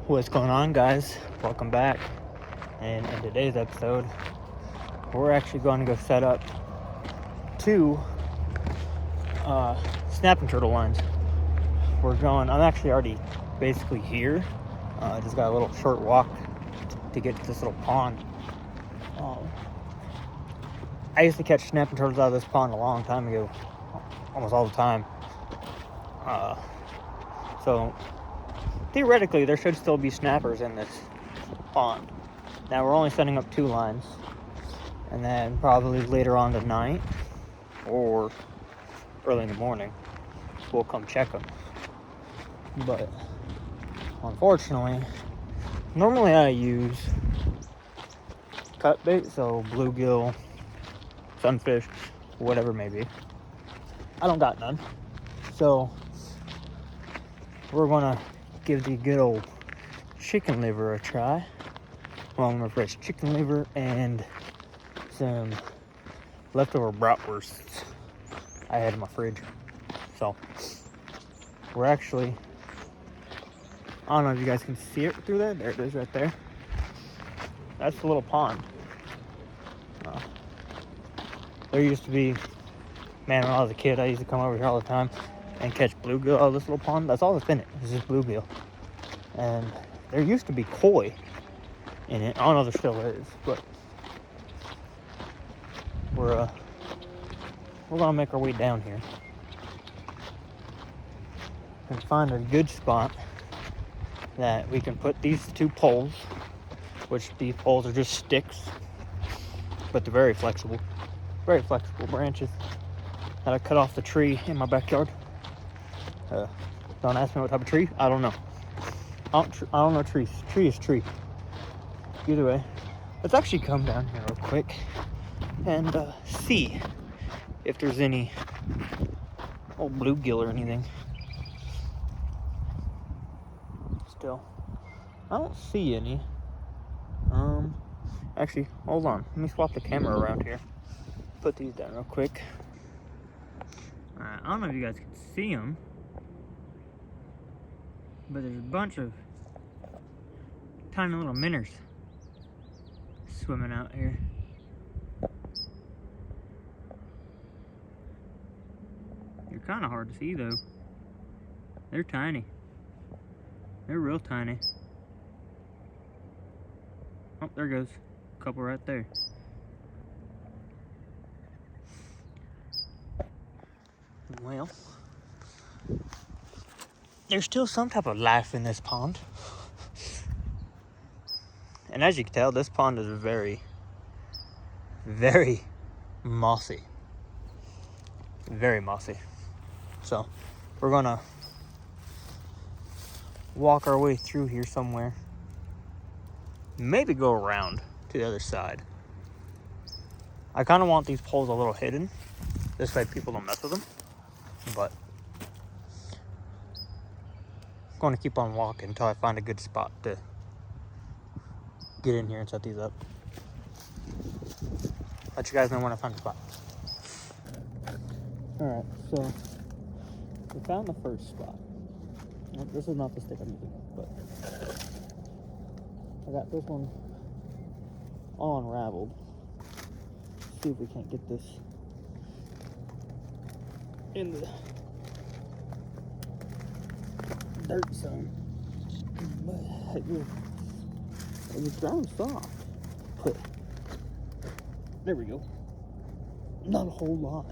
What's going on, guys? Welcome back. And in today's episode, we're actually going to go set up two snapping turtle lines. I'm actually already basically here. I just got a little short walk to get to this little pond. I used to catch snapping turtles out of this pond a long time ago, almost all the time. So theoretically, there should still be snappers in this pond. Now we're only setting up two lines, and then probably later on tonight or early in the morning, we'll come check them. But unfortunately, normally I use cut bait, so bluegill, sunfish, whatever it may be. I don't got none, so we're gonna give the good old chicken liver a try. Well, I'm gonna fresh chicken liver and some leftover bratwursts I had in my fridge. So we're actually, I don't know if you guys can see it through there. There it is right there. That's the little pond. There used to be, man, when I was a kid, I used to come over here all the time and catch bluegill out of this little pond. That's all that's in it. It's just bluegill. And there used to be koi in it. I don't know if there still is, but we're gonna make our way down here and find a good spot that we can put these two poles, which these poles are just sticks, but they're very flexible branches that I cut off the tree in my backyard. Don't ask me what type of tree. I don't know. I don't know trees. Tree is tree. Either way, let's actually come down here real quick and see if there's any old bluegill or anything. Still, I don't see any. Actually, hold on. Let me swap the camera around here. Put these down real quick. Alright, I don't know if you guys can see them, but there's a bunch of tiny little minnows swimming out here. They're kind of hard to see though. They're tiny. They're real tiny. Oh, there goes a couple right there. Well, there's still some type of life in this pond. And as you can tell, this pond is very, very mossy. Very mossy. So, we're gonna walk our way through here somewhere. Maybe go around to the other side. I kind of want these poles a little hidden. This way people don't mess with them. But I'm going to keep on walking until I find a good spot to get in here and set these up. Let you guys know when I find a spot. Alright, so we found the first spot. Well, this is not the stick I'm using, but I got this one all unraveled. Let's see if we can't get this in the dirt zone. But it was ground soft. But there we go. Not a whole lot.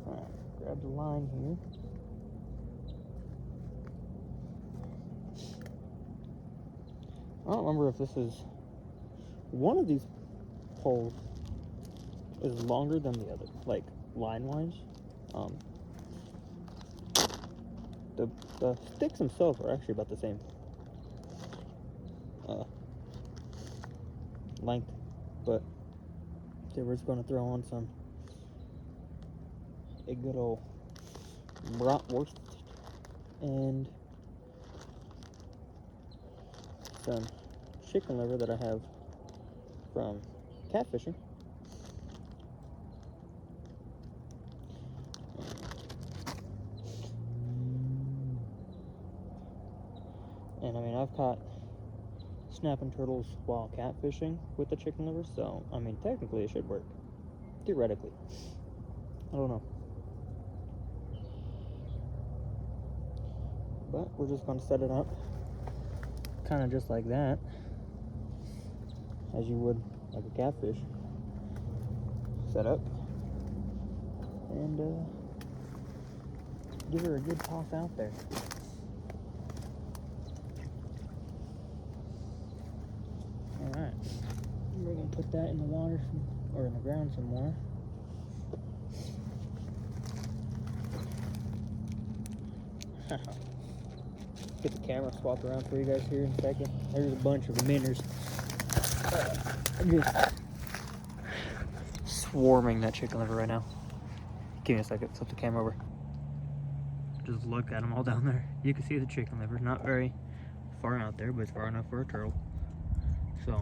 Alright, grab the line here. I don't remember if this is one of these poles is longer than the other, like line-wise. The sticks themselves are actually about the same length, but they were just going to throw on a good old bratwurst and some chicken liver that I have from catfishing. And I mean, I've caught snapping turtles while catfishing with the chicken liver, so I mean, technically it should work. Theoretically. I don't know. But we're just going to set it up kind of just like that, as you would like a catfish. Set up and give her a good toss out there. Alright, we're going to put that in the water or in the ground some more. Get the camera swapped around for you guys here in a second. There's a bunch of minnows just swarming that chicken liver right now. Give me a second, flip the camera over. Just look at them all down there. You can see the chicken liver, not very far out there, but it's far enough for a turtle. So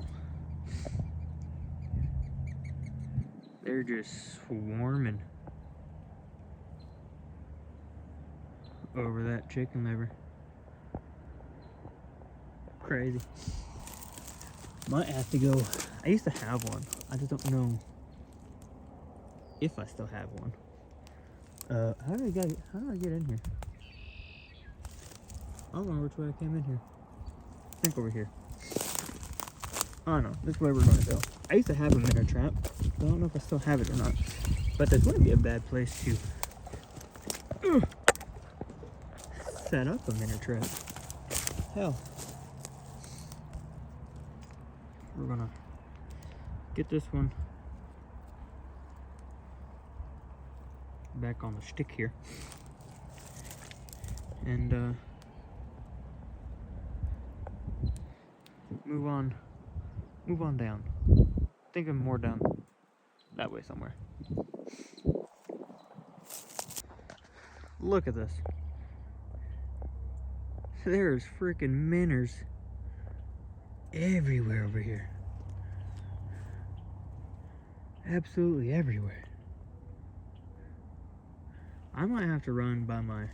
they're just swarming over that chicken liver. Crazy. Might have to go. I used to have one. I just don't know if I still have one. How do I get in here? I don't know which way I came in here. I think over here. I don't know. This way we're gonna go. I used to have a minnow trap. I don't know if I still have it or not. But this wouldn't be a bad place to set up a minnow trap. Hell. We're gonna get this one back on the stick here, and move on down. Think of more down that way somewhere. Look at this. There's freaking minnows everywhere over here. Absolutely everywhere. I might have to run by my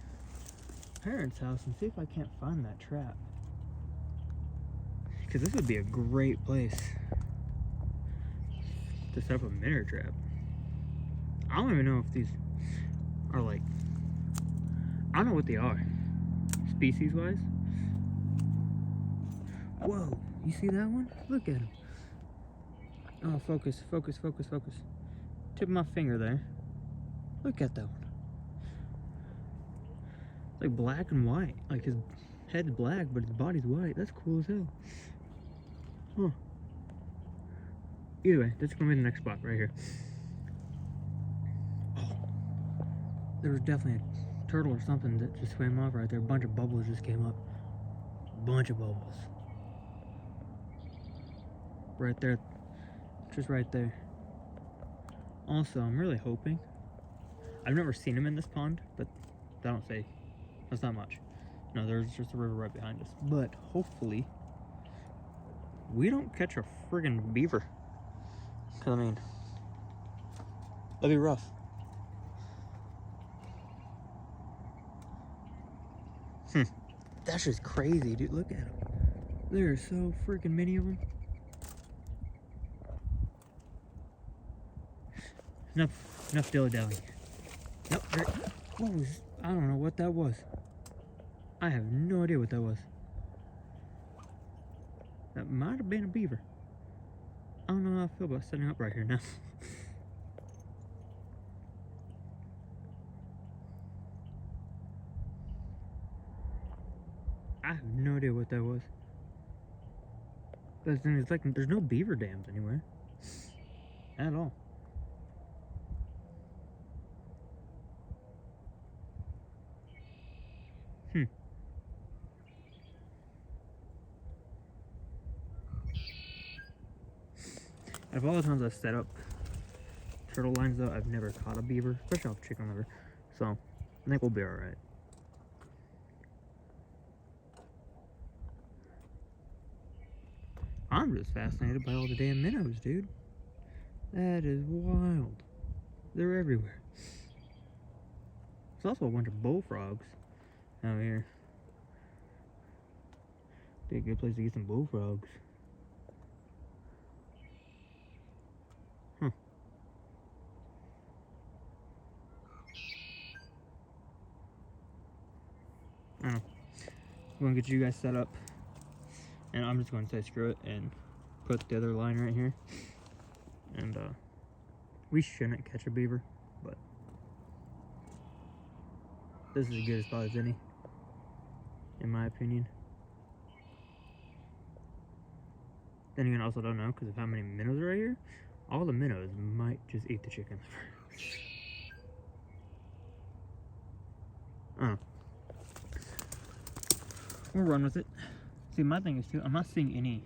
parents' house and see if I can't find that trap. Because this would be a great place to set up a minnow trap. I don't even know if these are like, I don't know what they are, species wise. Whoa, you see that one? Look at him. Oh, focus. Tip of my finger there. Look at that one. Like black and white. Like his head's black, but his body's white. That's cool as hell. Huh. Either way, that's gonna be the next spot right here. Oh, there was definitely a turtle or something that just swam off right there. A bunch of bubbles just came up. Bunch of bubbles. Right there. Just right there. Also, I'm really hoping. I've never seen him in this pond, but I don't say that's not much. No, there's just a river right behind us. But hopefully, we don't catch a friggin' beaver. Cause I mean, that'd be rough. That's just crazy, dude. Look at them. There are so freaking many of them. Enough dilly-dally. Nope. What was? I don't know what that was. I have no idea what that was. That might have been a beaver. I don't know how I feel about setting up right here now. I have no idea what that was. But then it's like there's no beaver dams anywhere. At all. Out of all the times I've set up turtle lines though, I've never caught a beaver, especially off chicken liver. So I think we'll be alright. I'm just fascinated by all the damn minnows, dude. That is wild. They're everywhere. There's also a bunch of bullfrogs out here. Be a good place to get some bullfrogs. Huh. I don't know. I'm gonna get you guys set up, and I'm just gonna say screw it and put the other line right here. And we shouldn't catch a beaver, but this is as good a spot as any, in my opinion. Then again, I also don't know because of how many minnows are right here. All the minnows might just eat the chicken. Oh. We'll run with it. See, my thing is too, I'm not seeing any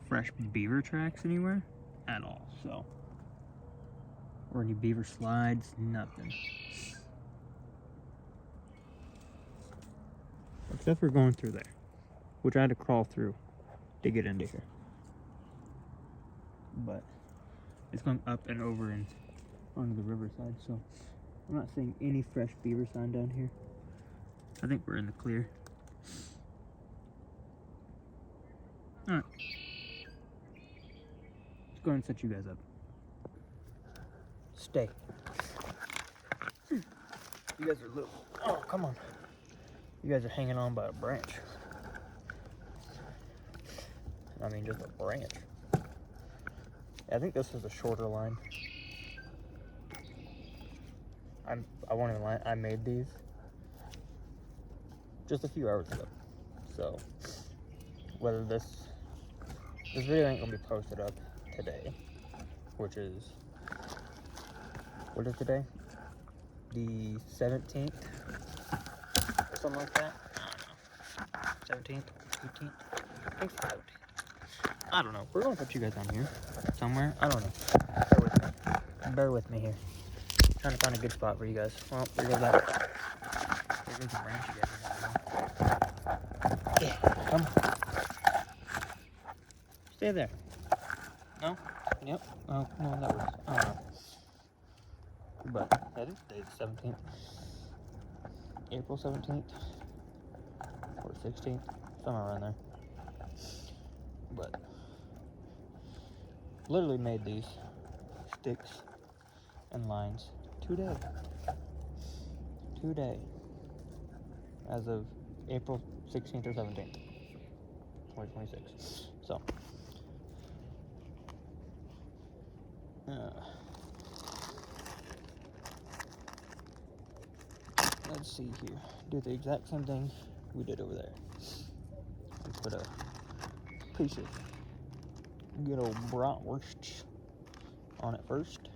fresh beaver tracks anywhere at all, so. Or any beaver slides, nothing. Except for going through there, which I had to crawl through to get into here. But it's going up and over and onto the riverside, so I'm not seeing any fresh beaver sign down here. I think we're in the clear. Alright. Let's go ahead and set you guys up. Stay. You guys are little. Oh, come on. You guys are hanging on by a branch. I mean, just a branch. I think this is a shorter line. I won't even lie, I made these just a few hours ago. So, whether this video ain't gonna be posted up today, which is, what is today? The 17th? Or something like that? I don't know. 17th? 18th? I think 17th. I don't know. We're gonna put you guys on here somewhere. I don't know. Bear with me. Bear with me here. Trying to find a good spot for you guys. Well, there goes that. There goes the branch you guys are. Yeah, come on. Stay there. No? Yep. Oh, no, that works. I don't know. But I think today's the 17th. April 17th. Or 16th. Somewhere around there. But literally made these sticks and lines today. As of April 16th or 17th, 2026. So, let's see here. Do the exact same thing we did over there. We put a piece of good old bratwurst on it first.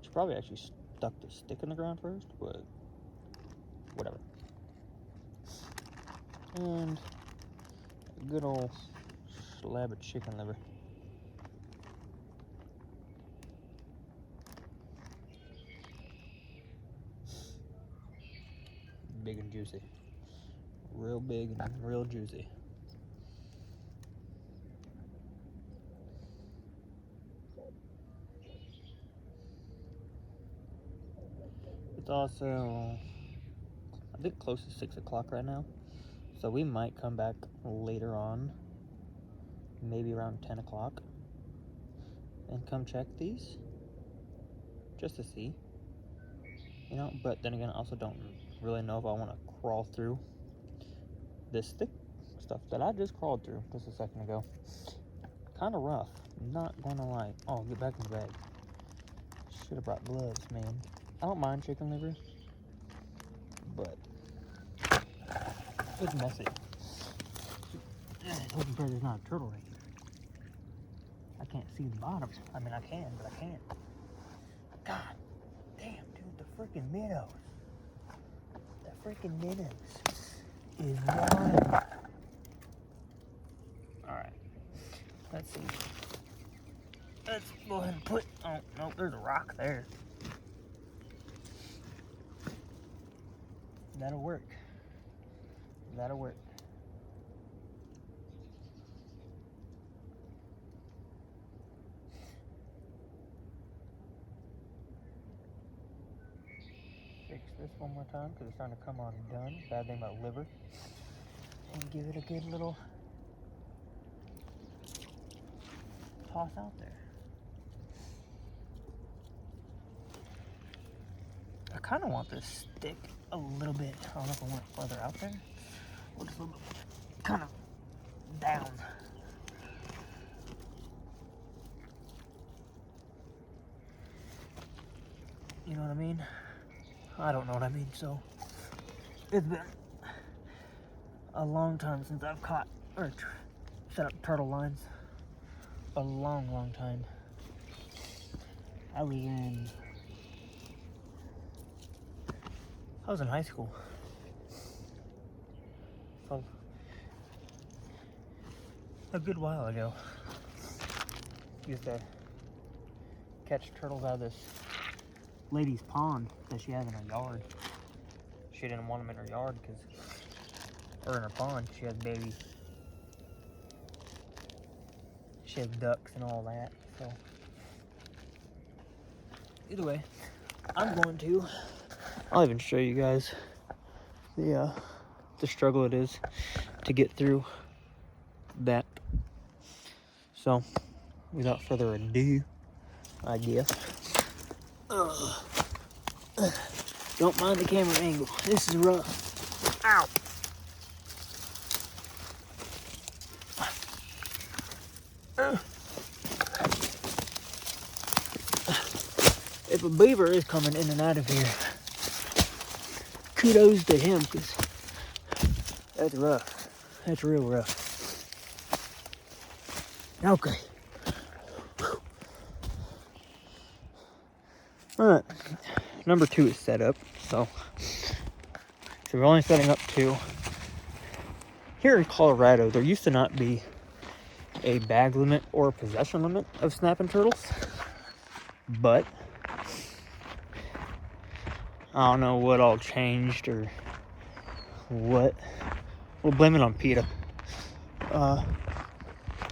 Should probably actually stuck the stick in the ground first, but whatever. And a good old slab of chicken liver. Big and juicy. Real big and real juicy. It's also, I think, close to 6 o'clock right now. So we might come back later on, maybe around 10 o'clock, and come check these, just to see, you know. But then again, I also don't really know if I want to crawl through this thick stuff that I just crawled through just a second ago. Kind of rough, not gonna lie. Oh, get back in the bag. Should have brought gloves, man. I don't mind chicken liver, but it's messy. Hoping for there's not a turtle right here. I can't see the bottom. I mean, I can, but I can't. God damn, dude, the freaking minnows. The freaking minnows is wild. Alright. Let's see. Let's go ahead and put, oh, no, there's a rock there. That'll work. That'll work. fix this one more time because it's starting to come undone. Bad thing about liver. And give it a good little toss out there. I kind of want this stick a little bit, I don't know if I want it further out there, or just a little bit kind of down. You know what I mean? I don't know what I mean, so it's been a long time since I've caught or set up turtle lines. A long time. I was in high school. So a good while ago. Used to catch turtles out of this lady's pond that she has in her yard. She didn't want them in her yard or in her pond. She has babies. She has ducks and all that. So either way, I'll even show you guys the struggle it is to get through that. So without further ado, I guess. Don't mind the camera angle. This is rough. Ow. If a beaver is coming in and out of here, kudos to him, because that's rough. That's real rough. Okay. Alright. Number 2 is set up, so we're only setting up 2. Here in Colorado, there used to not be a bag limit or a possession limit of snapping turtles, but I don't know what all changed or what. We'll blame it on PETA.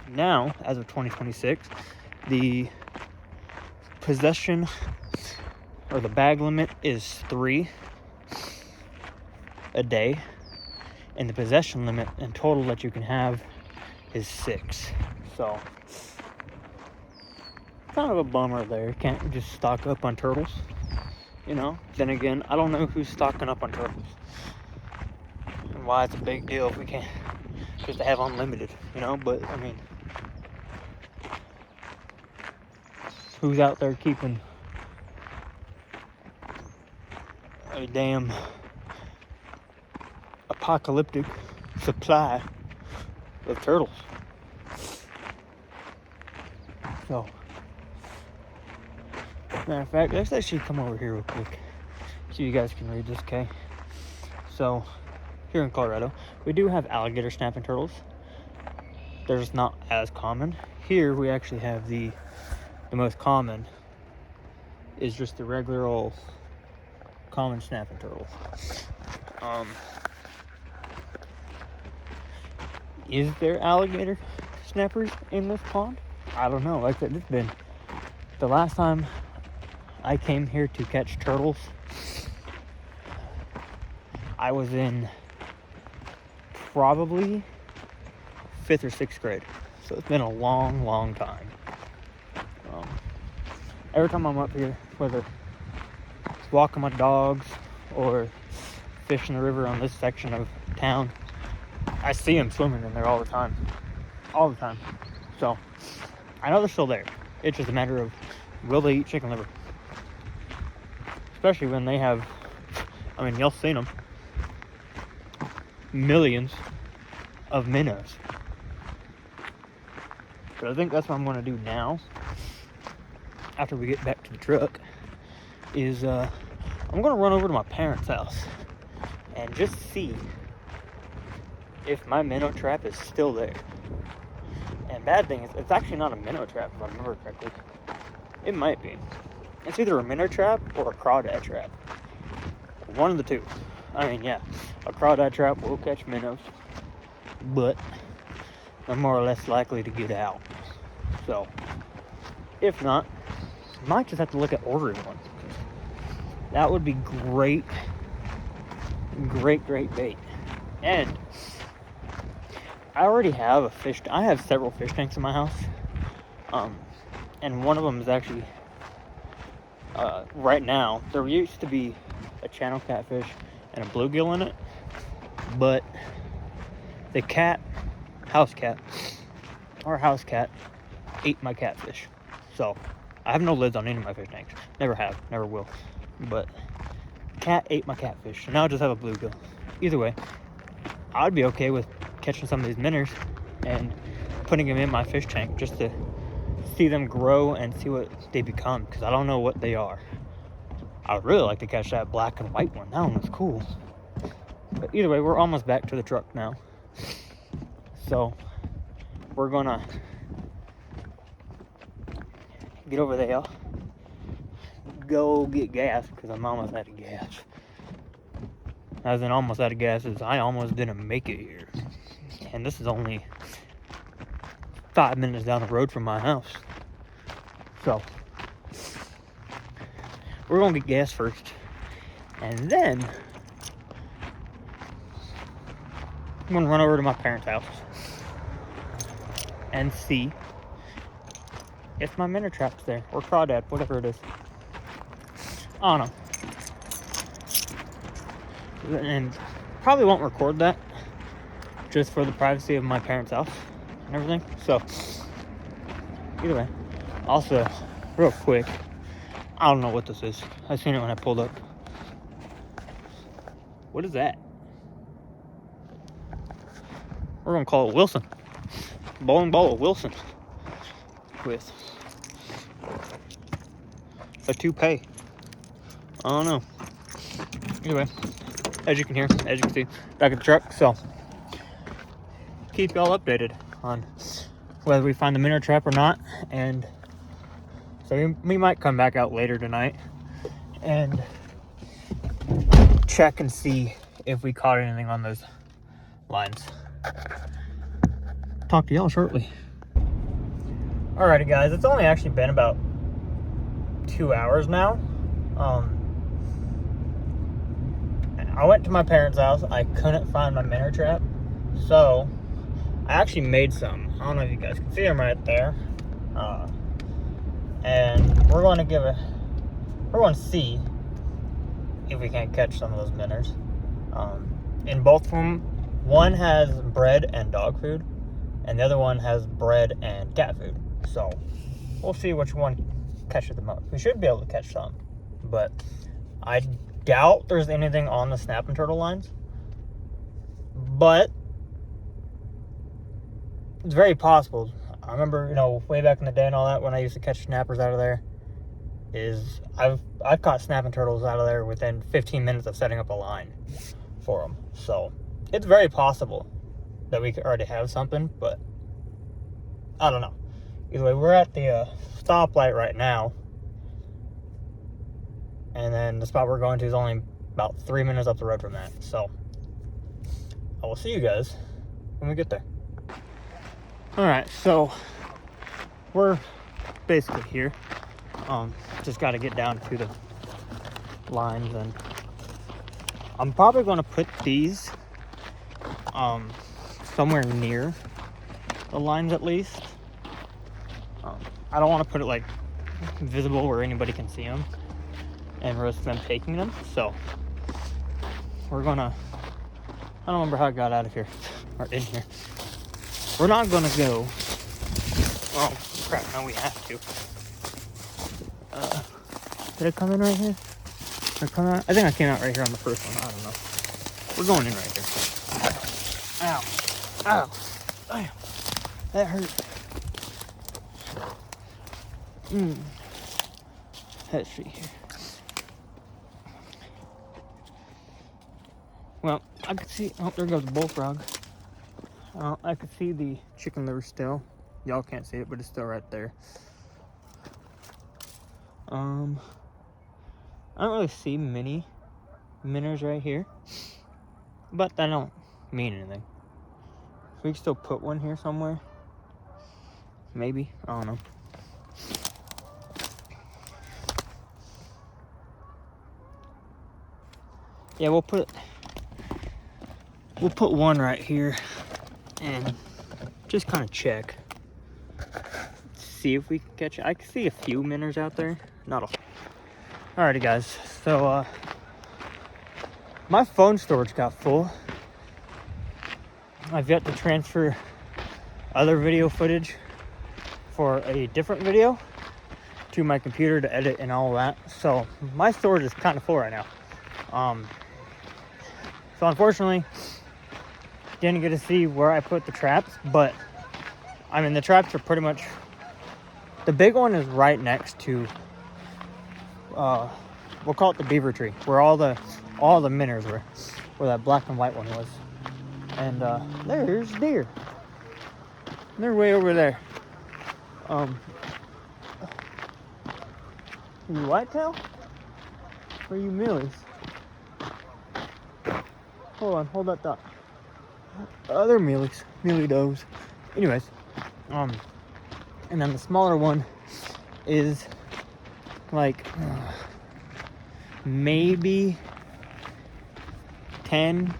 Now, as of 2026, the possession or the bag limit is 3 a day, and the possession limit in total that you can have is 6. So kind of a bummer there. Can't just stock up on turtles, you know. Then again, I don't know who's stocking up on turtles and why it's a big deal if we can't just have unlimited, you know. But I mean, who's out there keeping a damn apocalyptic supply of turtles? So, matter of fact, let's actually come over here real quick so you guys can read this, okay? So, here in Colorado, we do have alligator snapping turtles. They're just not as common. Here, we actually have the most common is just the regular old common snapping turtle. Is there alligator snappers in this pond? I don't know. Like I said, it's been the last time I came here to catch turtles, I was in probably 5th or 6th grade. So it's been a long time. Every time I'm up here, whether it's walking my dogs or fishing the river on this section of town, I see them swimming in there all the time. So I know they're still there. It's just a matter of, will they eat chicken liver? Especially when they have, I mean, y'all seen them, millions of minnows. But I think that's what I'm going to do now, after we get back to the truck, is I'm going to run over to my parents' house and just see if my minnow trap is still there. And bad thing is, it's actually not a minnow trap, if I remember correctly. It might be. It's either a minnow trap or a crawdad trap. One of the two. I mean, yeah, a crawdad trap will catch minnows, but they're more or less likely to get out. So, if not, might just have to look at ordering one. That would be great. Great bait. And I already have I have several fish tanks in my house. And one of them is actually, right now, there used to be a channel catfish and a bluegill in it, but the house cat ate my catfish. So I have no lids on any of my fish tanks. Never have, never will. But cat ate my catfish, so now I just have a bluegill. Either way, I'd be okay with catching some of these minnows and putting them in my fish tank just to see them grow and see what they become, because I don't know what they are. I would really like to catch that black and white one. That one was cool. But either way, we're almost back to the truck now. So we're gonna get over there, go get gas, because I'm almost out of gas. As in almost out of gas is I almost didn't make it here. And this is only 5 minutes down the road from my house. So we're gonna get gas first, and then I'm gonna run over to my parents' house and see if my minnow trap's there, or crawdad, whatever it is. I don't know. And probably won't record that, just for the privacy of my parents' house and everything. So either way, also real quick, I don't know what this is. I seen it when I pulled up. What is that? We're gonna call it Wilson. Bowling ball of Wilson with a toupee. I don't know. Anyway, as you can hear, as you can see, back at the truck. So keep y'all updated on whether we find the minnow trap or not. And so we might come back out later tonight and check and see if we caught anything on those lines. Talk to y'all shortly. Alrighty guys, it's only actually been about 2 hours now. I went to my parents' house. I couldn't find my minnow trap, so I actually made some. I don't know if you guys can see them right there. And we're going to see if we can't catch some of those minnows. In both of them, one has bread and dog food, and the other one has bread and cat food. So we'll see which one catches the most. We should be able to catch some, but I doubt there's anything on the snapping turtle lines. But it's very possible. I remember, way back in the day and all that, when I used to catch snappers out of there, I've caught snapping turtles out of there within 15 minutes of setting up a line for them. So it's very possible that we could already have something, but I don't know. Either way, we're at the stoplight right now, and then the spot we're going to is only about 3 minutes up the road from that. So I will see you guys when we get there. Alright, so we're basically here. Just got to get down to the lines, and I'm probably going to put these somewhere near the lines at least. I don't want to put it like visible where anybody can see them and risk them taking them. So we're gonna, I don't remember how I got out of here or in here. We're not gonna go. Oh crap! Now we have to. Did I come in right here? Did I come out? I think I came out right here on the first one. I don't know. We're going in right here. Ow! Ow! Damn! That hurt. Let's see here. Well, I could see. Oh, there goes the bullfrog. I could see the chicken liver still. Y'all can't see it, but it's still right there. I don't really see many minnows right here, but that don't mean anything. We can still put one here somewhere. Maybe. I don't know. Yeah, we'll put one right here and just kind of check, see if we can catch it. I can see a few minnows out there, not a. Alrighty, guys. So my phone storage got full. I've yet to transfer other video footage for a different video to my computer to edit and all that. So my storage is kind of full right now. So unfortunately, didn't get to see where I put the traps, but I mean the traps are pretty much, the big one is right next to we'll call it the beaver tree, where all the minnows were, where that black and white one was. And there's deer. They're way over there. You whitetail? Or you mealies? Hold on, hold that thought. They're mealies, mealy does. Anyways, and then the smaller one is like maybe 10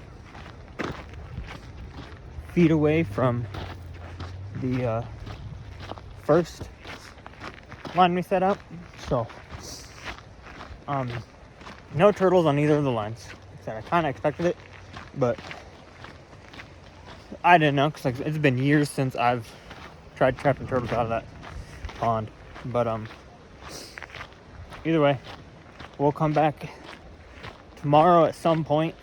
feet away from the first line we set up. So no turtles on either of the lines. Like I said, I kind of expected it, but I didn't know, because like, it's been years since I've tried trapping turtles out of that pond. But either way, we'll come back tomorrow at some point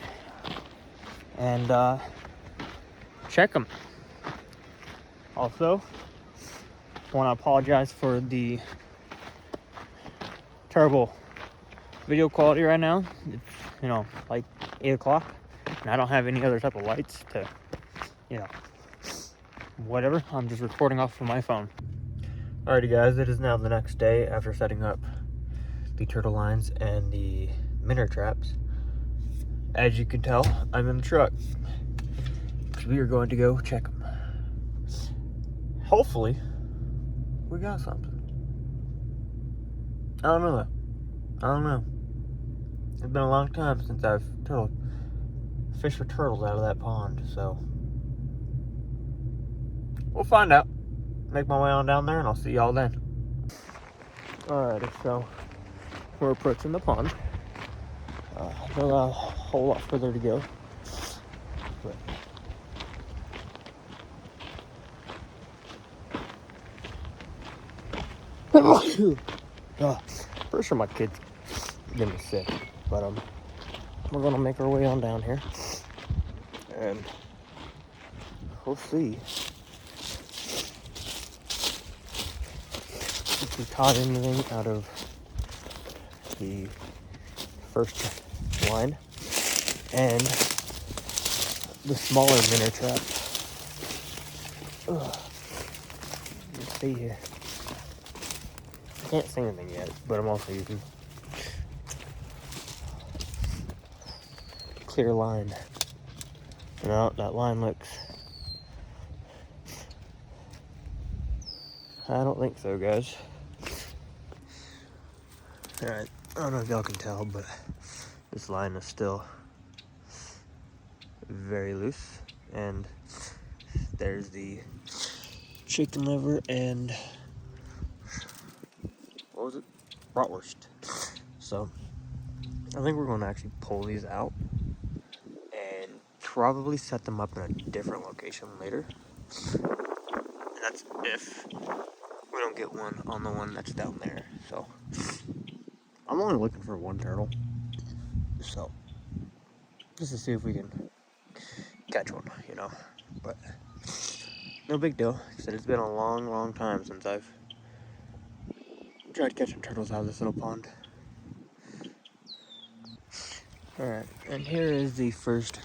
and check them. Also, want to apologize for the terrible video quality right now. It's, you know, like 8 o'clock, and I don't have any other type of lights to, you know, whatever. I'm just recording off of my phone. Alrighty, guys, it is now the next day after setting up the turtle lines and the minnow traps. As you can tell, I'm in the truck because we are going to go check them. Hopefully, we got something. I don't know though. I don't know. It's been a long time since I've fished for turtles out of that pond, so we'll find out. Make my way on down there and I'll see y'all then. Alrighty, so we're approaching the pond. There's a whole lot further to go. Pretty sure my kid's getting sick, but we're gonna make our way on down here, and we'll see if we caught anything out of the first line and the smaller minnow trap. Let's see here. I can't see anything yet, but I'm also using clear line. No, that line looks, I don't think so, guys. Alright, I don't know if y'all can tell, but this line is still very loose, and there's the chicken liver and what was it? Bratwurst. So I think we're going to actually pull these out and probably set them up in a different location later. And that's if we don't get one on the one that's down there. So I'm only looking for one turtle, so just to see if we can catch one, you know. But no big deal. Like I said, it's been a long time since I've tried catching turtles out of this little pond. Alright, and here is the first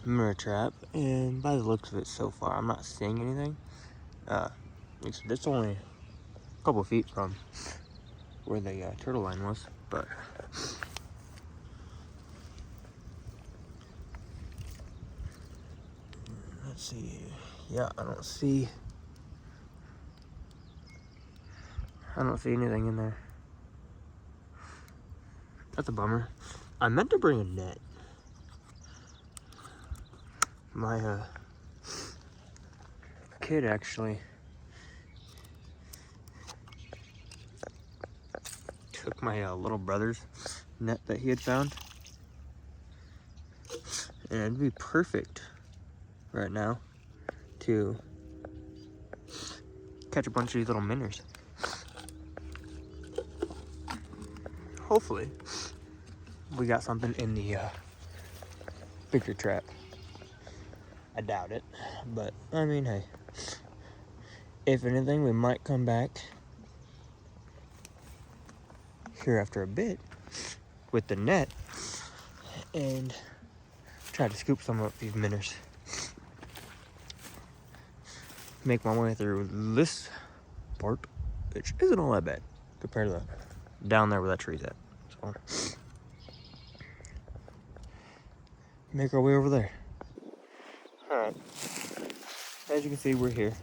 mirror trap, and by the looks of it so far, I'm not seeing anything. It's only a couple feet from where the turtle line was, but let's see. Yeah, I don't see anything in there. That's a bummer. I meant to bring a net, My kid actually took my little brother's net that he had found, and it'd be perfect right now to catch a bunch of these little minnows. Hopefully we got something in the bigger trap. I doubt it, but I mean, hey, if anything, we might come back here after a bit with the net and try to scoop some of these minnows. Make my way through this part, which isn't all that bad compared to the down there where that tree's at. So make our way over there. Alright, as you can see, we're here,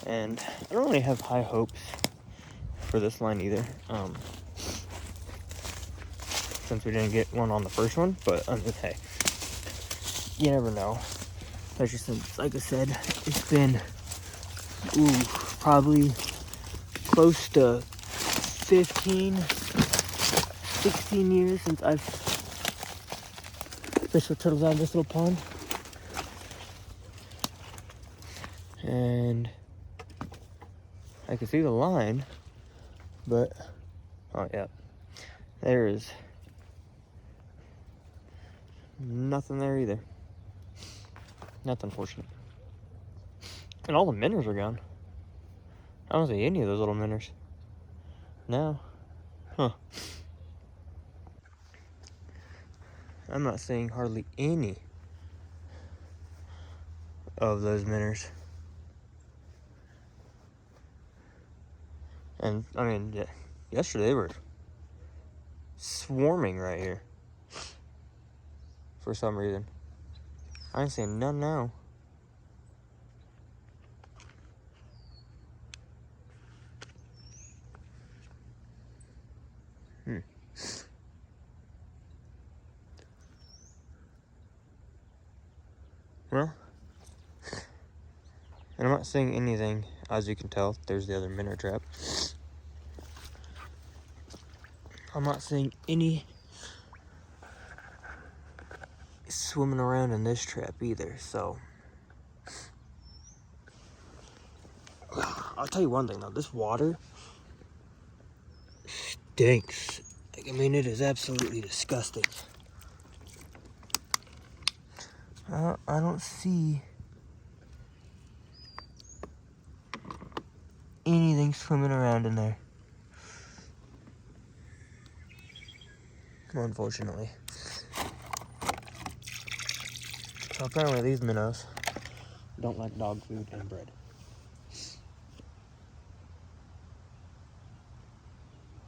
and I don't really have high hopes for this line either, since we didn't get one on the first one, but hey, you never know. Especially since, like I said, it's been probably close to 15, 16 years since I've fished with turtles out of this little pond. And I can see the line, but, oh yeah, there is nothing there either. That's unfortunate. And all the minnows are gone. I don't see any of those little minnows. No. Huh. I'm not seeing hardly any of those minnows. And, I mean, yesterday they were swarming right here. For some reason. I ain't seeing none now. Well, and I'm not seeing anything, as you can tell. There's the other minnow trap. I'm not seeing any swimming around in this trap either, so I'll tell you one thing though, this water stinks. Like, I mean, it is absolutely disgusting. I don't see anything swimming around in there, unfortunately. So apparently these minnows don't like dog food and bread.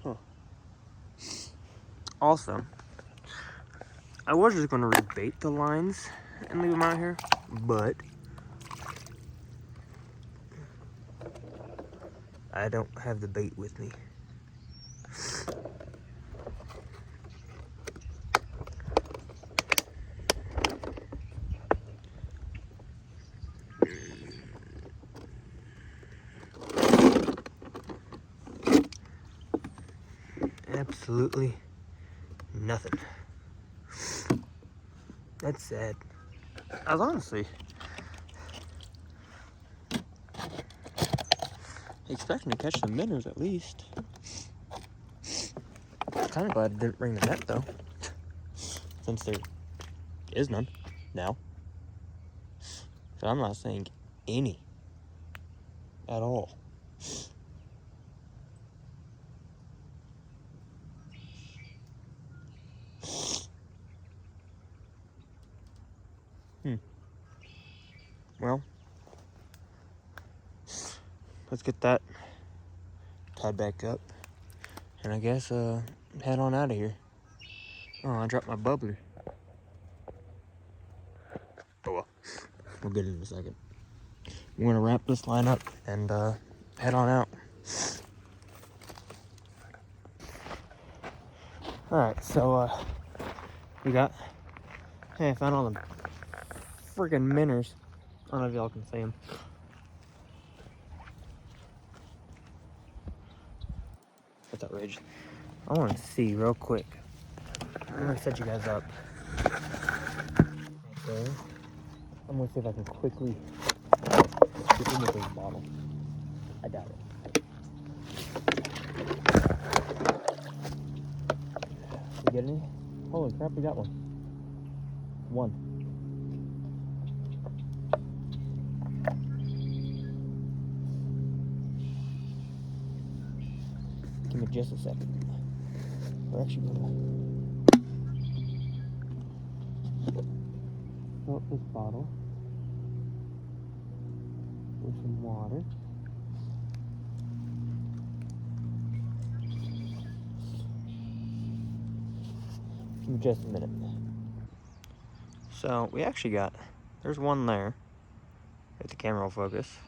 Huh. Also, I was just gonna rebait the lines and leave them out here, but I don't have the bait with me. Absolutely nothing. That's sad. I was honestly expecting to catch some minnows at least. Kind of glad I didn't bring the net though, since there is none now. So I'm not saying any at all. Well, let's get that tied back up, and I guess head on out of here. Oh, I dropped my bubbler. Oh well, we'll get it in a second. We're gonna wrap this line up and head on out. All right, so we got. Hey, I found all the freaking minnows. I don't know if y'all can see them. That's outrageous. I want to see real quick. I'm gonna set you guys up. Okay. I'm gonna see if I can quickly make this bottle. I doubt it. You get any? Holy crap, we got one. One. Give me just a second. We're actually gonna fill up this bottle with some water. Give me just a minute. So we actually got, there's one there, if the camera will focus.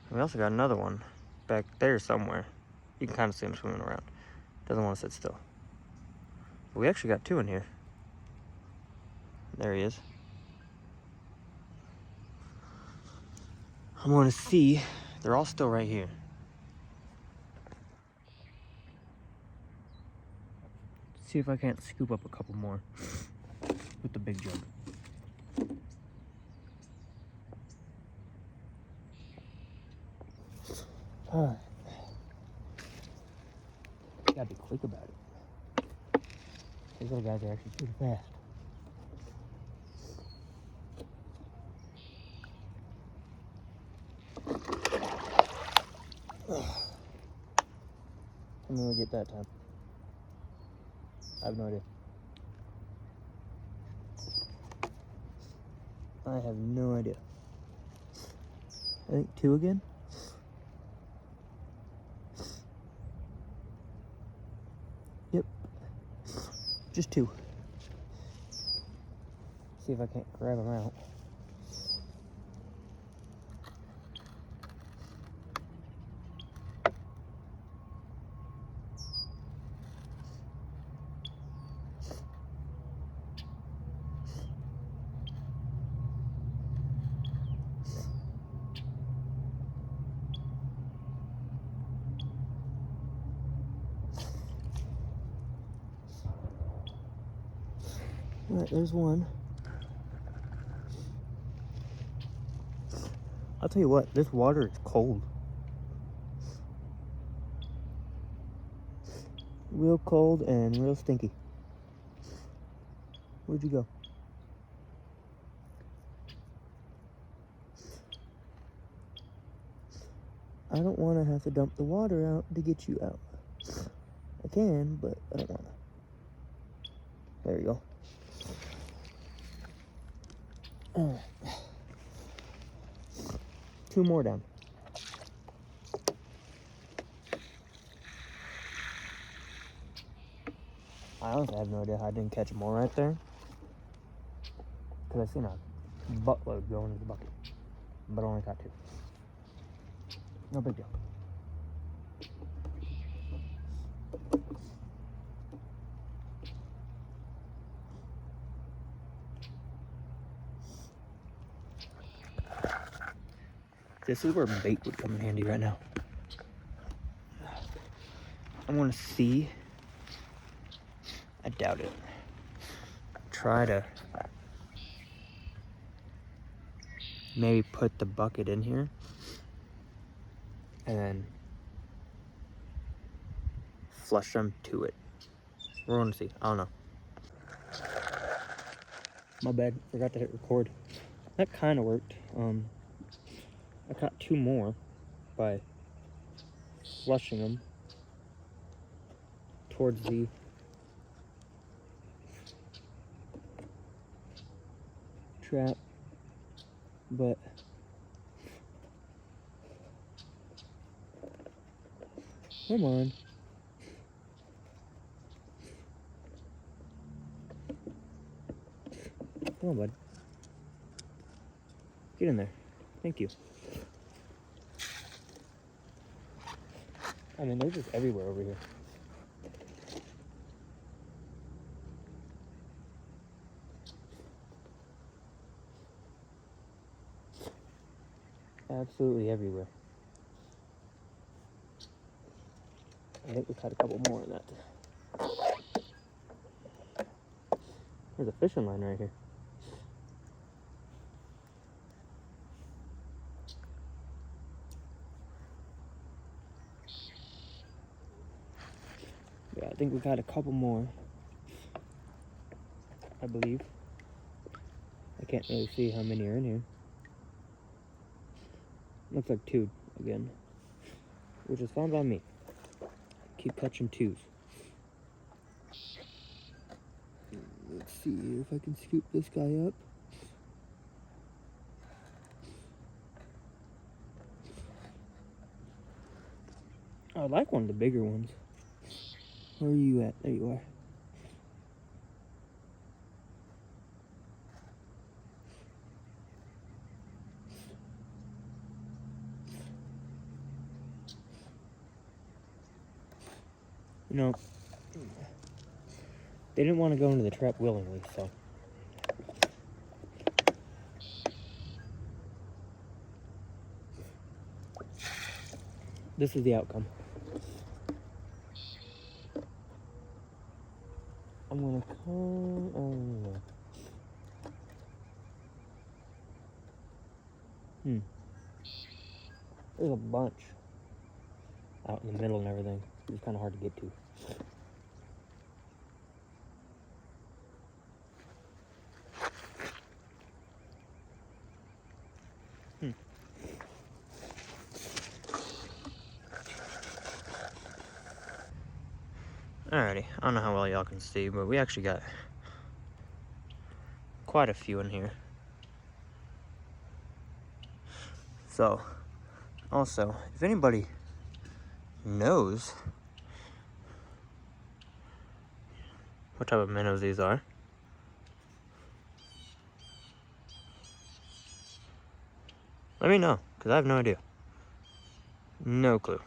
And we also got another one back there somewhere. You can kind of see him swimming around. Doesn't want to sit still. But we actually got two in here. There he is. I'm going to see, they're all still right here. See if I can't scoop up a couple more with the big jug. Alright. Gotta be quick about it. These little guys are actually pretty fast. How many we get that time? I have no idea. I have no idea. I think two again. Yep. Just two. See if I can't grab them out. Alright, there's one. I'll tell you what, this water is cold. Real cold and real stinky. Where'd you go? I don't want to have to dump the water out to get you out. I can, but I don't want to. There you go. Alright. Two more down. I honestly have no idea how I didn't catch more right there. Because I seen a buttload going in the bucket. But I only caught two. No big deal. This is where bait would come in handy right now. I want to see. I doubt it. Try to maybe put the bucket in here and then flush them to it. We're going to see. I don't know. My bad. Forgot to hit record. That kind of worked. I caught two more by flushing them towards the trap, but come on. Come on, bud. Get in there. Thank you. I mean, they're just everywhere over here. Absolutely everywhere. I think we caught a couple more of that. There's a fishing line right here. Yeah, I think we got a couple more. I believe. I can't really see how many are in here. Looks like 2 again, which is fine by me. Keep catching 2s. Let's see if I can scoop this guy up. I like one of the bigger ones. Where are you at? There you are. You know, they didn't want to go into the trap willingly, so. This is the outcome. I'm gonna come. Oh no. There's a bunch out in the middle and everything. It's kind of hard to get to. Alrighty, I don't know how well y'all can see, but we actually got quite a few in here. So, also, if anybody knows what type of minnows these are, let me know, because I have no idea. No clue.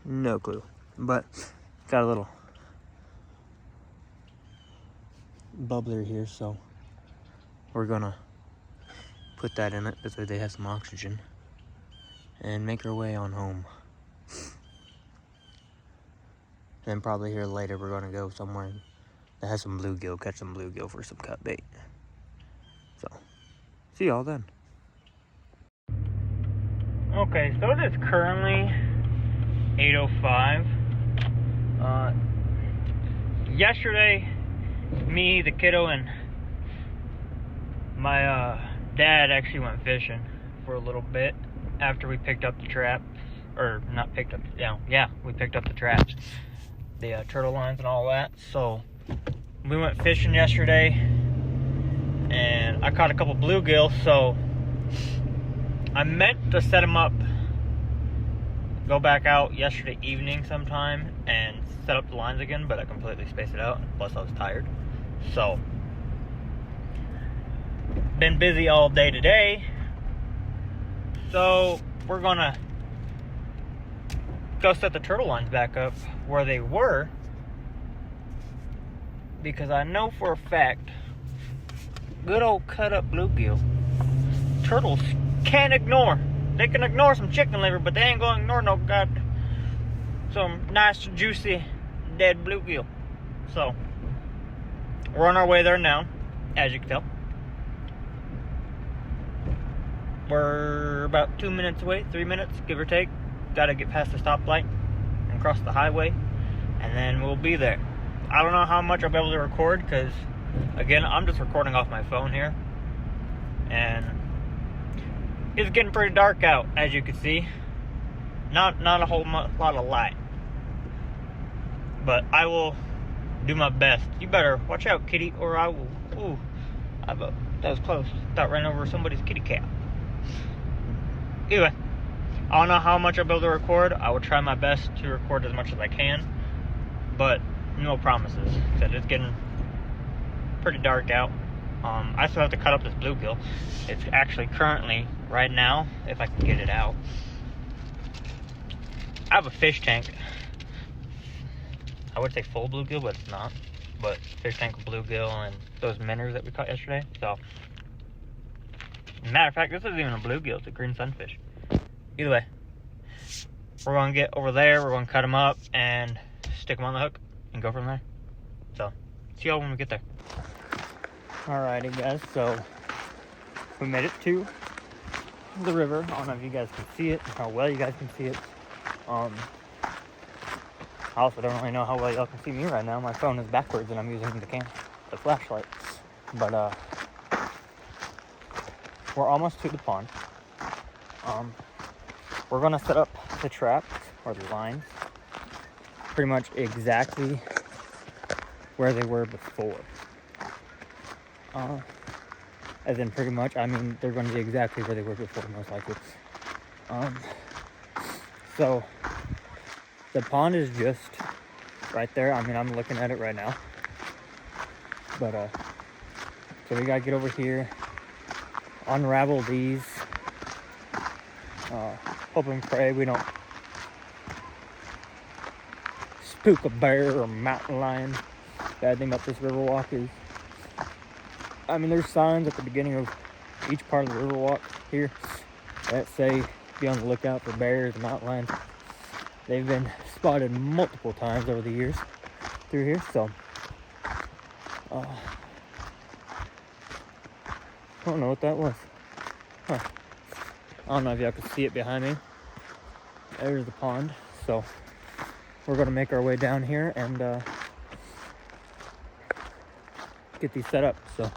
No clue. But got a little bubbler here, so we're gonna put that in it so they have some oxygen and make our way on home. Then probably here later we're gonna go somewhere that has some bluegill, catch some bluegill for some cut bait. So, see y'all then. Okay, so it is currently 8:05. Yesterday, me, the kiddo, and my dad actually went fishing for a little bit after we picked up the traps. Or, not picked up, yeah, we picked up the traps. The turtle lines and all that. So, we went fishing yesterday, and I caught a couple bluegill, so I meant to set them up, go back out yesterday evening sometime and set up the lines again, but I completely spaced it out, plus I was tired. So, been busy all day today, so we're gonna go set the turtle lines back up where they were, because I know for a fact, good old cut up bluegill, turtles can't ignore. They can ignore some chicken liver, but they ain't gonna ignore some nice, juicy, dead bluegill. So, we're on our way there now, as you can tell. We're about 2 minutes away, 3 minutes, give or take. Gotta get past the stoplight and cross the highway, and then we'll be there. I don't know how much I'll be able to record, because, again, I'm just recording off my phone here. And it's getting pretty dark out, as you can see. Not a whole lot of light. But I will do my best. You better watch out, kitty, or I will. Ooh, that was close. Thought ran over somebody's kitty cat. Anyway, I don't know how much I'll be able to record. I will try my best to record as much as I can, but no promises, because it's getting pretty dark out. I still have to cut up this bluegill. It's actually currently, right now, if I can get it out, I have a fish tank. I would say full bluegill, but it's not. But fish tank of bluegill and those minnows that we caught yesterday. So, Matter of fact, this isn't even a bluegill, it's a green sunfish. Either way, we're going to get over there, we're going to cut them up and stick them on the hook and go from there. So, see y'all when we get there. Alrighty guys, so we made it to the river. I don't know if you guys can see it, how well you guys can see it. I also don't really know how well y'all can see me right now. My phone is backwards and I'm using the flashlight. But we're almost to the pond. We're gonna set up the traps or the lines pretty much exactly where they were before. As in pretty much, I mean they're gonna be exactly where they were before, most likely. So the pond is just right there. I mean, I'm looking at it right now. But so we gotta get over here, unravel these, hope and pray we don't spook a bear or a mountain lion. Bad thing about this river walk is, I mean, there's signs at the beginning of each part of the river walk here that say be on the lookout for bears and mountain lions. They've been spotted multiple times over the years through here, so I don't know what that was. I don't know if y'all can see it behind me. There's the pond. So we're gonna make our way down here and get these set up. So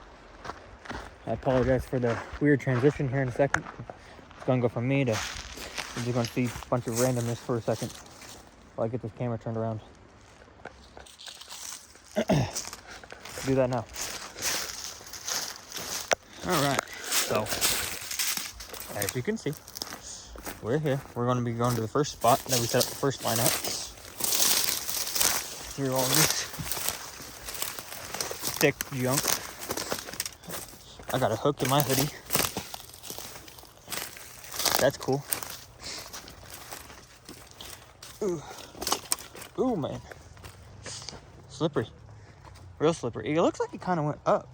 I apologize for the weird transition here in a second. It's gonna go from me to, you're just gonna see a bunch of randomness for a second while I get this camera turned around. Do that now. Alright, so as you can see, we're here. We're going to be going to the first spot that we set up the first line at. Through all this thick junk. I got a hook in my hoodie. That's cool. Ooh, man. Slippery. Real slippery. It looks like it kind of went up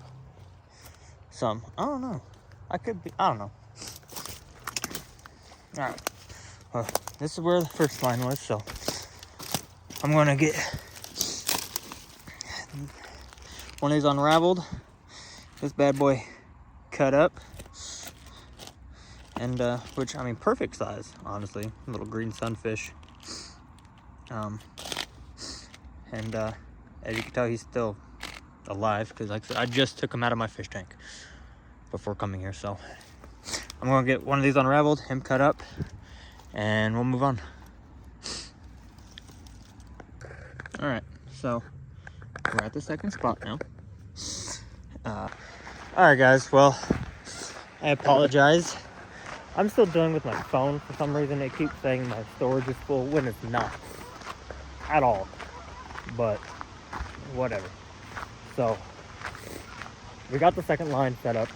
some. I don't know. I don't know. Alright. Well, this is where the first line was, so I'm going to get one of these unraveled. This bad boy cut up. And, which, I mean, perfect size, honestly. Little green sunfish. And, as you can tell, he's still alive, because like I said, I just took him out of my fish tank before coming here, so I'm gonna get one of these unraveled, him cut up, and we'll move on. All right, so we're at the second spot now. All right, guys, well, I apologize. I'm still dealing with my phone for some reason. It keeps saying my storage is full when it's not at all, but whatever. So we got the second line set up.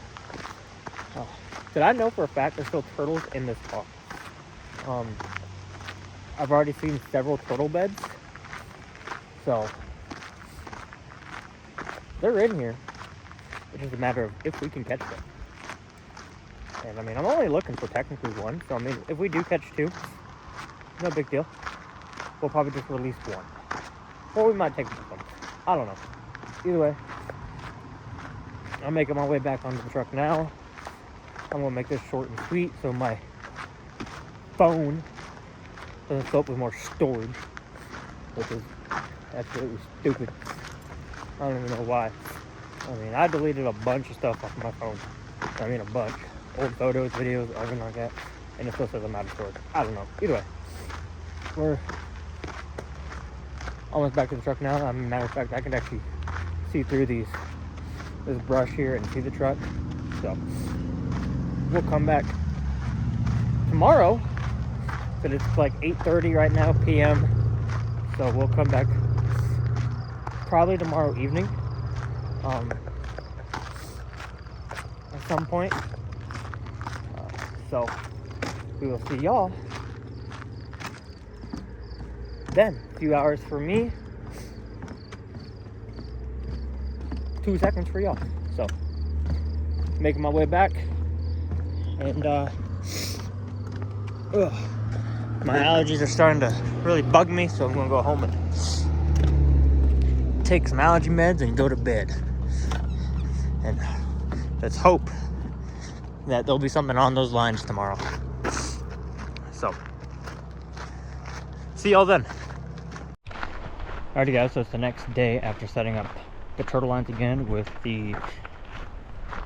Did I know for a fact there's still turtles in this pond? I've already seen several turtle beds, so they're in here. It's just a matter of if we can catch them. And I mean, I'm only looking for technically one, so I mean, if we do catch two, no big deal. We'll probably just release one, or we might take them. I don't know. Either way, I'm making my way back onto the truck now. I'm gonna make this short and sweet so my phone doesn't fill up with more storage, which is absolutely stupid. I don't even know why. I mean, I deleted a bunch of stuff off my phone. I mean, a bunch. Old photos, videos, everything like that. And it still says I'm out of storage. I don't know. Either way, we're almost back to the truck now. As a matter of fact, I can actually see through this brush here and see the truck. So we'll come back tomorrow, but it's like 8:30 right now p.m. So we'll come back probably tomorrow evening, at some point. So we will see y'all then. A few hours for me, 2 seconds for y'all. So making my way back. And my allergies are starting to really bug me, so I'm gonna go home and take some allergy meds and go to bed. And let's hope that there'll be something on those lines tomorrow. So, see y'all then. Alrighty guys, so it's the next day after setting up the turtle lines again with the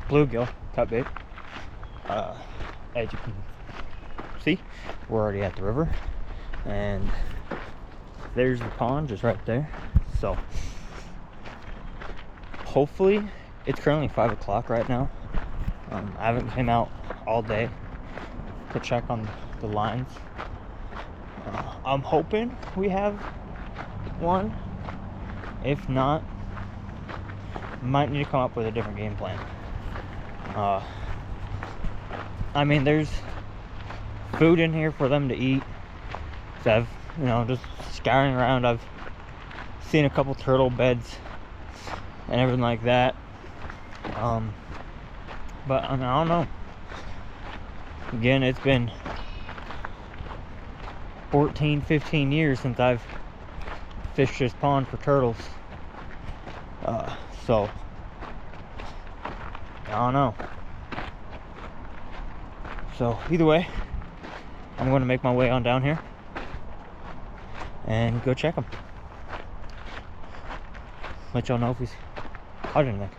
bluegill cut bait. As you can see, we're already at the river, and there's the pond just right there. So hopefully, it's currently 5 o'clock right now. I haven't came out all day to check on the lines. I'm hoping we have one. If not, might need to come up with a different game plan. I mean, there's food in here for them to eat. So I've, just scouring around, I've seen a couple turtle beds and everything like that. But I don't know. Again, it's been 14, 15 years since I've fished this pond for turtles. So I don't know. So either way, I'm going to make my way on down here and go check them. Let y'all know if he's caught anything.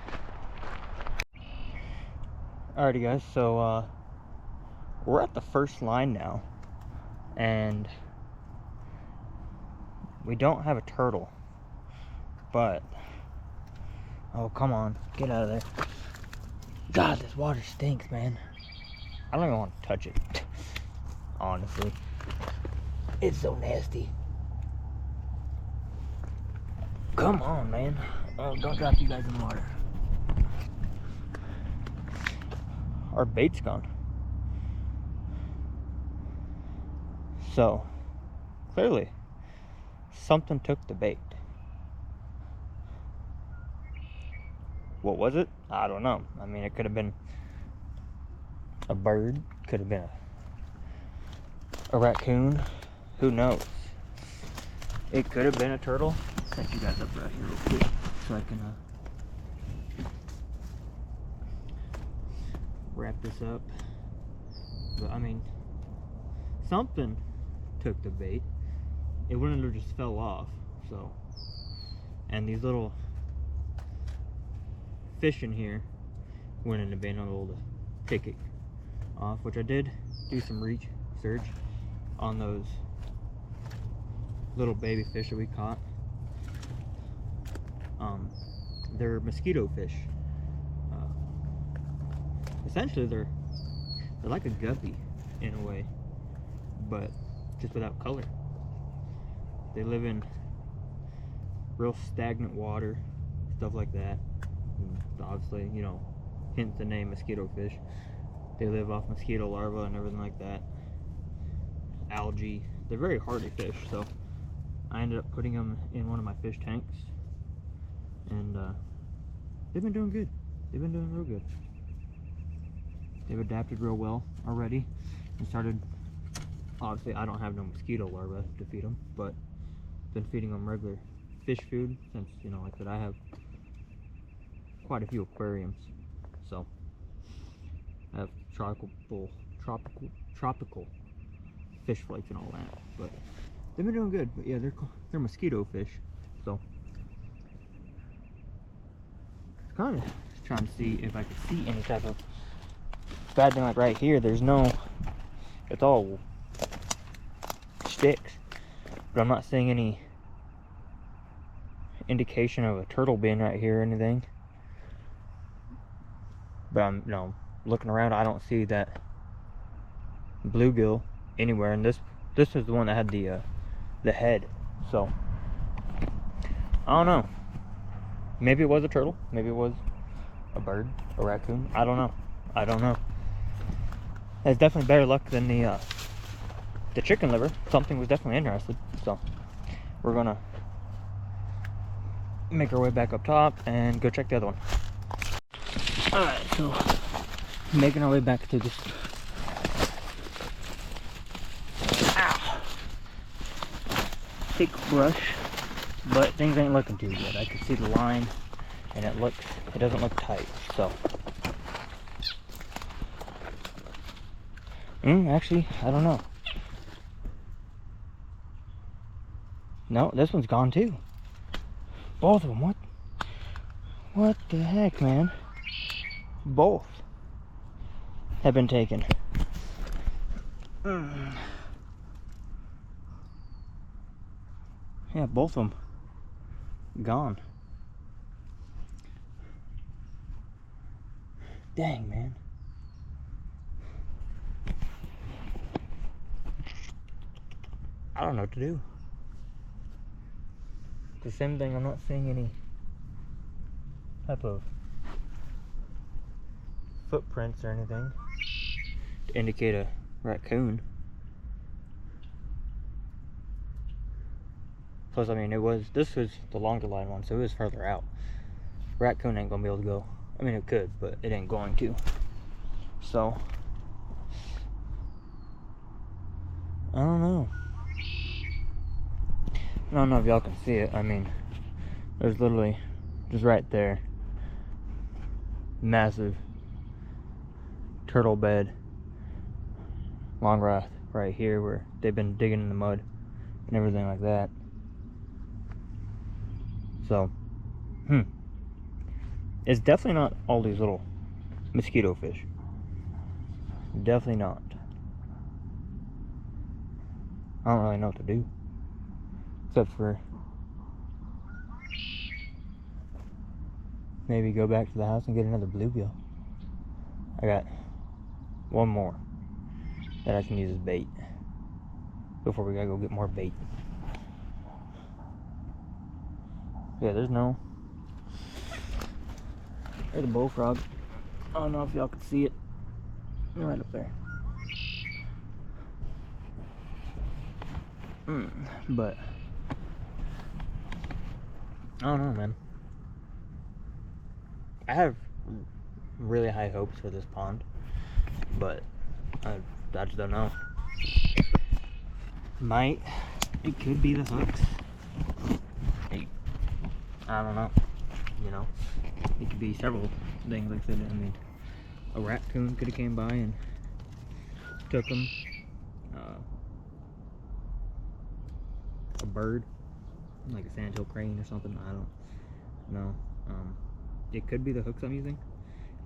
Alrighty guys, so we're at the first line now, and we don't have a turtle, but oh, come on, get out of there. God, this water stinks, man. I don't even want to touch it, honestly. It's so nasty. Come on, man. Oh, don't drop you guys in the water. Our bait's gone. So, clearly, something took the bait. What was it? I don't know. I mean, it could have been a bird, could have been a raccoon, who knows? It could have been a turtle. Set you guys up right here real quick so I can wrap this up. But I mean, something took the bait. It wouldn't have just fell off. So, and these little fish in here wouldn't have been able to pick it off, which I did do some research on those little baby fish that we caught. They're mosquito fish. Essentially, they're like a guppy in a way, but just without color. They live in real stagnant water, stuff like that. And obviously, hence the name mosquito fish. They live off mosquito larvae and everything like that. Algae. They're very hardy fish, so I ended up putting them in one of my fish tanks, and they've been doing good. They've been doing real good. They've adapted real well already and started. Obviously, I don't have no mosquito larvae to feed them, but been feeding them regular fish food since, like I said, I have quite a few aquariums, so I have tropical fish flakes and all that. But they've been doing good. But yeah, they're mosquito fish, so kind of trying to see if I could see any type of bad thing. Like right here, there's no, it's all sticks, but I'm not seeing any indication of a turtle being right here or anything. But I'm looking around, I don't see that bluegill anywhere, and this is the one that had the head. So I don't know, maybe it was a turtle, maybe it was a bird, a raccoon. I don't know. That's definitely better luck than the chicken liver. Something was definitely interested, so we're gonna make our way back up top and go check the other one. Alright, so making our way back to this thick brush, but things ain't looking too good. I can see the line, and it doesn't look tight, so. Actually, I don't know. No, this one's gone too. Both of them, what the heck, man? Both have been taken. Yeah, both of them gone. Dang, man. I don't know what to do. It's the same thing, I'm not seeing any type of footprints or anything to indicate a raccoon. Plus, I mean, this was the longer line one, so it was further out. Raccoon ain't gonna be able to go. I mean, it could, but it ain't going to. So, I don't know. I don't know if y'all can see it. I mean, there's literally just right there, massive turtle bed, long grass right here where they've been digging in the mud and everything like that. So, it's definitely not all these little mosquito fish. Definitely not. I don't really know what to do, except for maybe go back to the house and get another bluegill. I got one more that I can use as bait before we gotta go get more bait. Yeah, there's a bullfrog. I don't know if y'all can see it. Right up there. But I don't know, man. I have really high hopes for this pond, but I just don't know. It could be the hooks. I don't know. You know, it could be several things. Like I said, I mean, a raccoon could have came by and took them. A bird, like a sandhill crane or something. I don't know. It could be the hooks I'm using.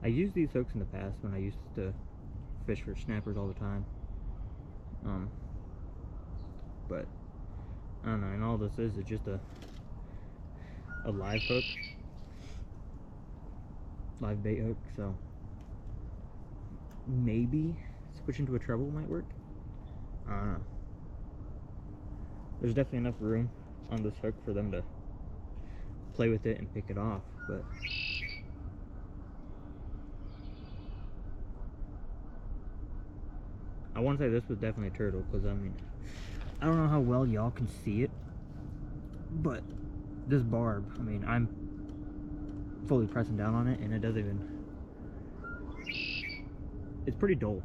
I used these hooks in the past when I used to fish for snappers all the time. But I don't know. And all this is just a live hook, live bait hook. So maybe switching to a treble might work. I don't know. There's definitely enough room on this hook for them to play with it and pick it off, but I want to say this was definitely a turtle, because I mean, I don't know how well y'all can see it, but this barb, I mean, I'm fully pressing down on it and it doesn't even, it's pretty dull.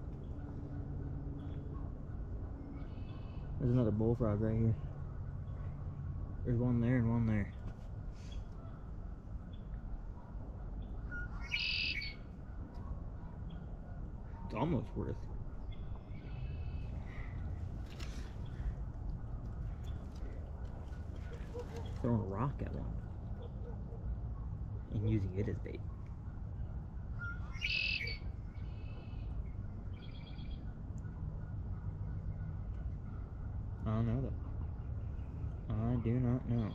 There's another bullfrog right here. There's one there and one there. It's almost worth throwing a rock at one and using it as bait. I don't know though. I do not know.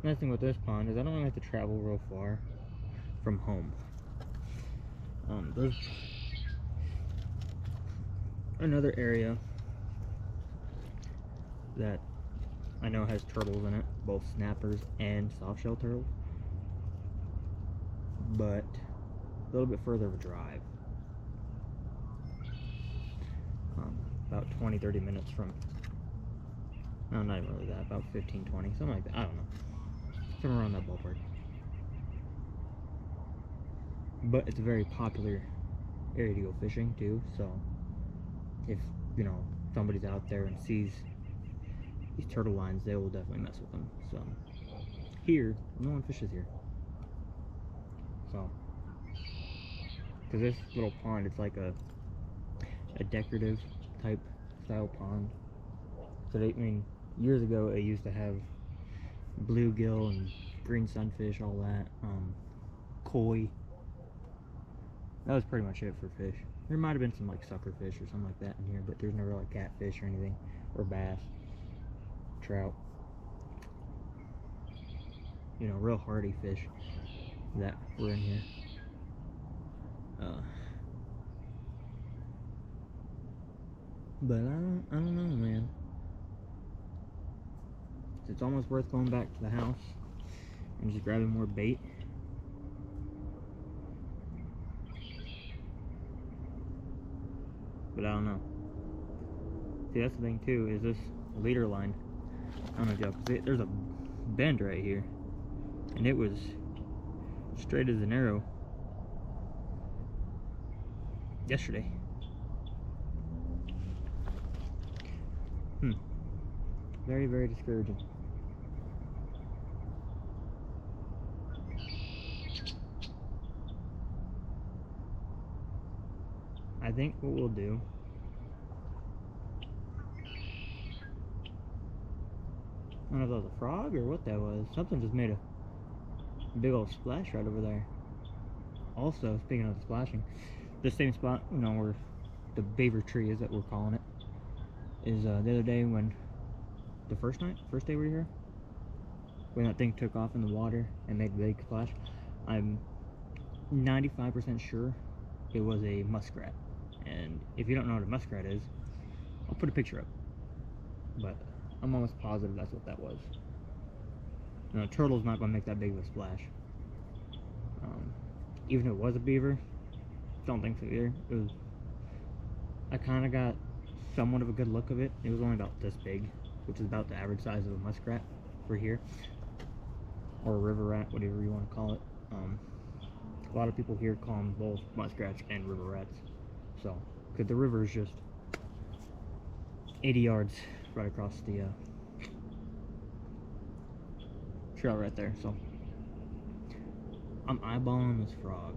Nice thing with this pond is I don't really have to travel real far from home. There's another area that I know has turtles in it, both snappers and softshell turtles, but a little bit further of a drive. About 20-30 minutes from, no, not even really that, about 15-20, something like that. I don't know, somewhere around that ballpark. But it's a very popular area to go fishing too, so if, you know, somebody's out there and sees these turtle lines, they will definitely mess with them. So here, no one fishes here. So, because this little pond, it's like a decorative type style pond. So they, I mean, years ago it used to have bluegill and green sunfish, all that, koi. That was pretty much it for fish. There might have been some like sucker fish or something like that in here, but there's never like catfish or anything, or bass, trout. You know, real hardy fish that were in here. But I don't know, man. It's almost worth going back to the house and just grabbing more bait. But I don't know. See, that's the thing too, is this leader line. I don't know if y'all can see it. There's a bend right here, and it was straight as an arrow yesterday. Very, very discouraging. I think what we'll do, I don't know if that was a frog or what that was. Something just made a big old splash right over there. Also, speaking of the splashing, the same spot, you know, where the beaver tree is that we're calling it, is the other day when the first day we were here, when that thing took off in the water and made a big splash. I'm 95% sure it was a muskrat. And if you don't know what a muskrat is, I'll put a picture up. But I'm almost positive that's what that was. You know, a turtle's not going to make that big of a splash. Even if it was a beaver, don't think so either. It was, I kind of got somewhat of a good look of it. It was only about this big, which is about the average size of a muskrat for here, or a river rat, whatever you want to call it. A lot of people here call them both muskrats and river rats. So, because the river is just 80 yards right across the trail right there. So, I'm eyeballing this frog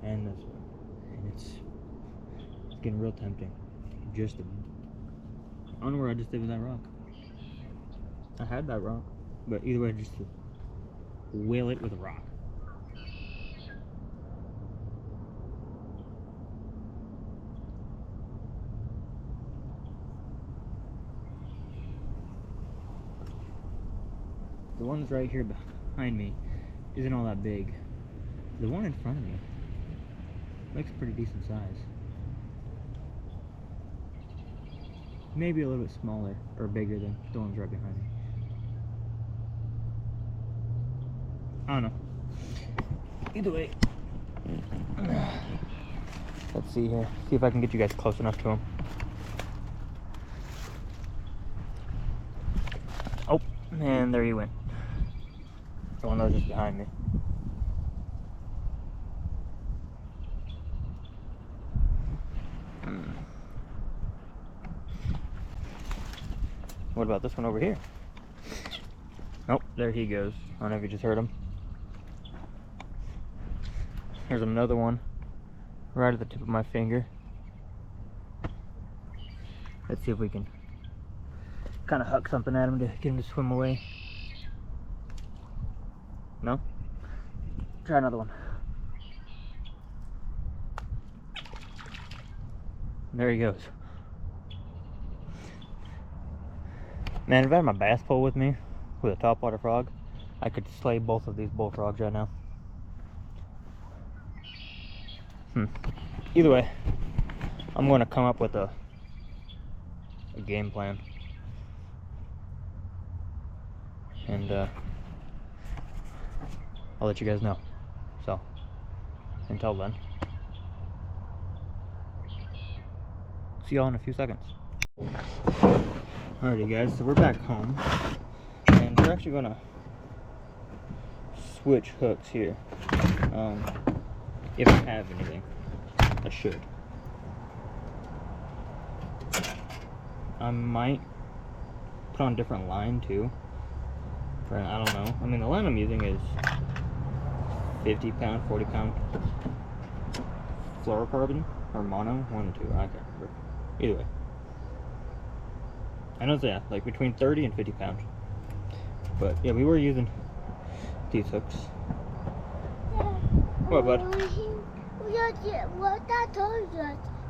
and this one, and it's getting real tempting. Just I don't know where I just did with that rock. I had that rock, but either way, just to whale it with a rock. The one that's right here behind me isn't all that big. The one in front of me looks pretty decent size. Maybe a little bit smaller or bigger than the ones right behind me. I don't know. Either way, let's see here. See if I can get you guys close enough to him. Oh, man, there he went. The one that was just behind me. What about this one over here? Nope, there he goes. I don't know if you just heard him. Here's another one right at the tip of my finger. Let's see if we can kind of huck something at him to get him to swim away. No? Try another one. There he goes. Man, if I had my bass pole with me, with a topwater frog, I could slay both of these bullfrogs right now. Either way, I'm going to come up with a game plan. And I'll let you guys know. So, until then, see y'all in a few seconds. Alrighty guys, so we're back home, and we're actually gonna switch hooks here. If I have anything, I should. I might put on a different line too. I don't know. I mean, the line I'm using is 50 pound, 40 pound fluorocarbon or mono, one or two. I can't remember. Either way, I know it's, yeah, like between 30 and 50 pounds. But yeah, we were using these hooks. What, bud?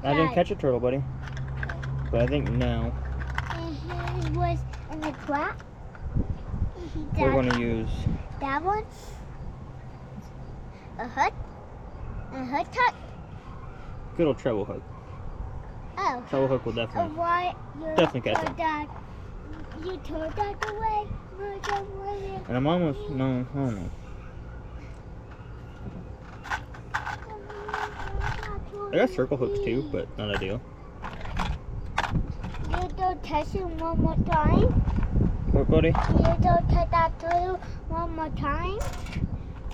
I didn't catch a turtle, buddy. But I think now It was in the trap. we're going to use That one. A hook. A hook hook. good old treble hook. Oh. Treble hook will definitely. Why you Definitely catch it. that? You threw that away. And I'm almost, no, I don't know. I got circle hooks too, but not ideal. You don't touch it one more time. What, buddy? You don't touch that turtle one more time.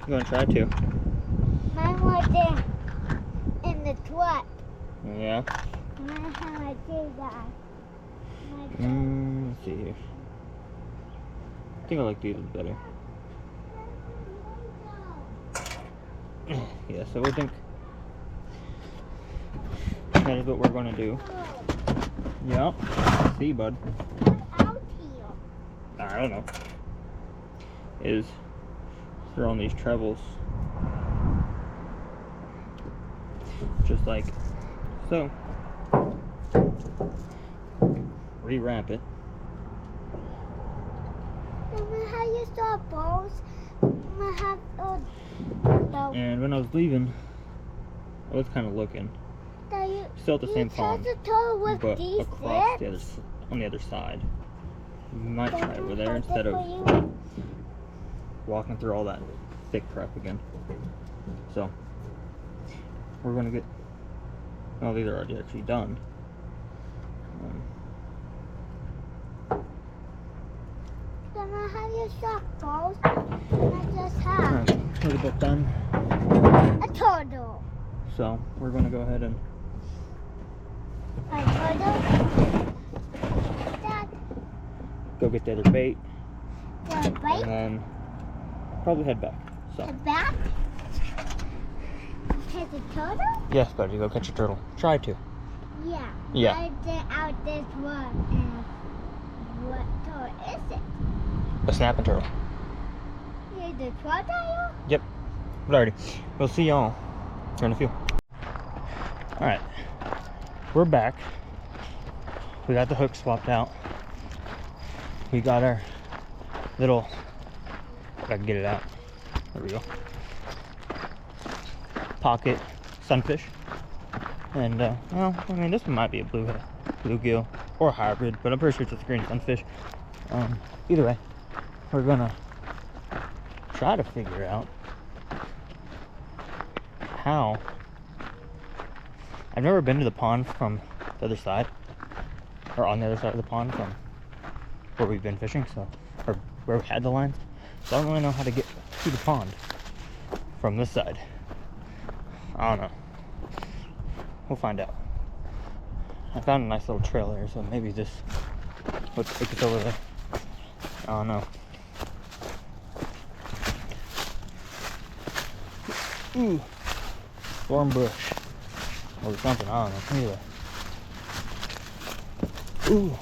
I'm going to try to. Mine was in the trap. Yeah. Mine how I did that. Let's see here. I think I like these better. Yeah, so we think that is what we're going to do. Yep. See, bud. Out here. I don't know. Is throw on these trebles. Just like so. Rewrap it. Mama, how you saw balls? Mama, have no. And when I was leaving, I was kind of looking. Still at the same pond, but across the other, on the other side. We might try over there instead of walking through all that thick crap again. So we're gonna get. Oh, these are already actually done. Mama, have you saw balls? I just have We're both done. a turtle. So we're gonna go ahead and A turtle. That go get the other bait, the and bait. then probably head back. So The back. Has a turtle? yes, buddy, go catch a turtle. Try to. Yeah. Yeah. I did out this one. And what turtle is it? A snapping turtle. Is it crocodile? Yep. Alrighty. We'll see y'all in a few. Alright. We're back. We got the hook swapped out. We got our little, if I can get it out. There we go. Pocket sunfish. And well, I mean, this one might be a bluegill or a hybrid, but I'm pretty sure it's a green sunfish. Either way, we're gonna try to figure out how. I've never been to the pond from the other side, or on the other side of the pond from where we've been fishing, so, or where we had the lines. So I don't really know how to get to the pond from this side. I don't know. We'll find out. I found a nice little trail there, so maybe this would take us over there. I don't know. Ooh, thorn bush or something. I don't know. Anyway. Ooh,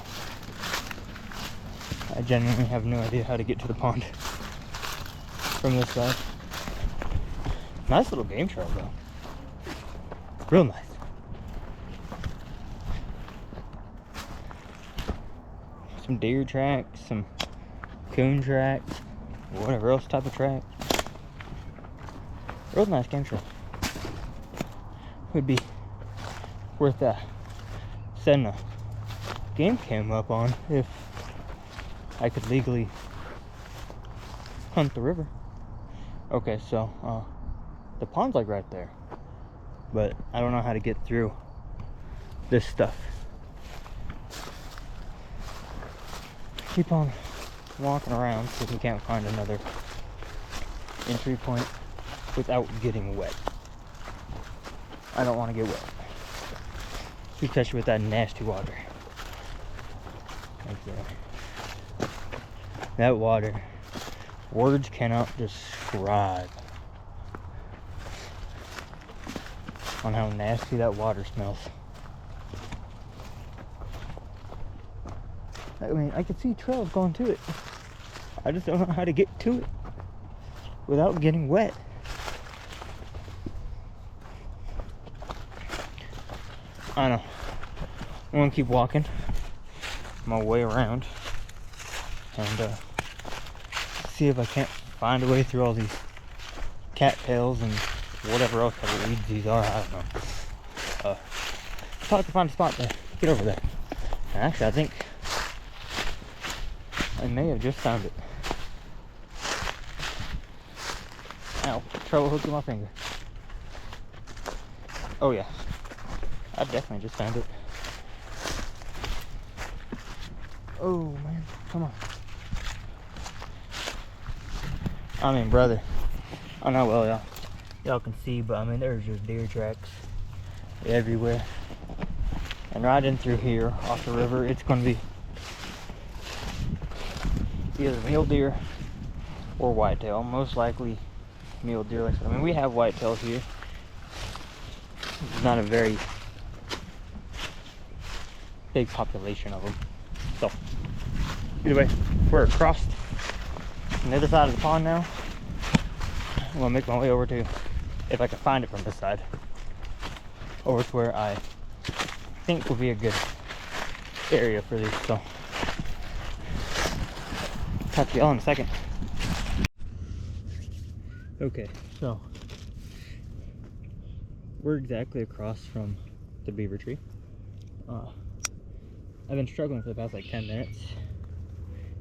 I genuinely have no idea how to get to the pond from this side. Nice little game trail though. Real nice. Some deer tracks, some coon tracks, whatever else type of track. Real nice game trail. Would be worth setting a game cam up on if I could legally hunt the river. Okay, so the pond's like right there, but I don't know how to get through this stuff. Keep on walking around see if we can't find another entry point without getting wet. I don't want to get wet. You catch you with that nasty water. right there. That water, words cannot describe on how nasty that water smells. I mean, I can see trails going to it. I just don't know how to get to it without getting wet. I know. I'm gonna keep walking my way around and see if I can't find a way through all these cattails and whatever else type of weeds these are. I don't know. It's hard to find a spot to get over there. And actually, I think I may have just found it. Ow, trouble hooking my finger. Oh yeah, I definitely just found it. Oh man, come on. I mean, brother, I know well y'all can see, but I mean there's just deer tracks everywhere. And right in through here off the river, it's gonna be either mule deer or whitetail. Most likely mule deer. I mean, we have whitetails here. It's not a very big population of them. So, either way, we're across on the other side of the pond now. I'm gonna make my way over to, if I can find it from this side, over to where I think will be a good area for these. So, talk to y'all in a second. Okay, so we're exactly across from the beaver tree. I've been struggling for the past like 10 minutes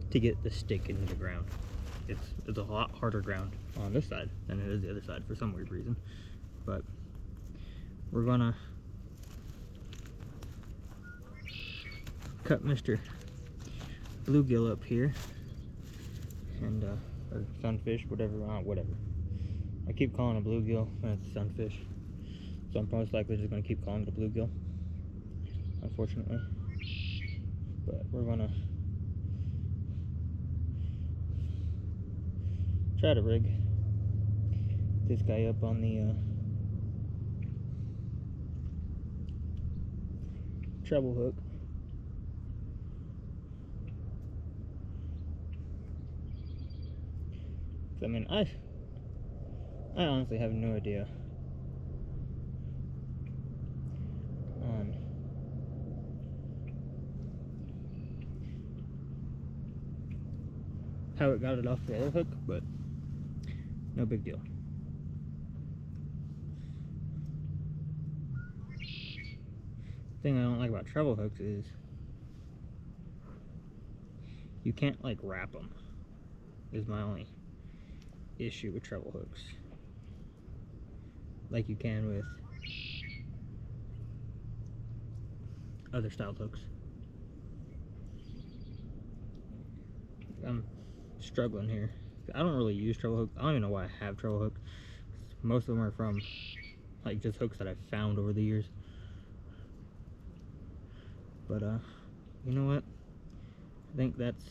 to get the stick into the ground. It's a lot harder ground on this side than it is the other side for some weird reason. But we're gonna cut Mr. Bluegill up here and or sunfish, whatever. I keep calling it bluegill and it's sunfish, so I'm most likely just gonna keep calling it a bluegill, unfortunately. But we're gonna try to rig this guy up on the treble hook. I mean, I honestly have no idea on how it got it off the other hook, but no big deal. The thing I don't like about treble hooks is you can't like wrap them, is my only issue with treble hooks, like you can with other style hooks. I'm struggling here. I don't really use treble hooks. I don't even know why I have treble hooks. Most of them are from like just hooks that I've found over the years. But you know what? I think that's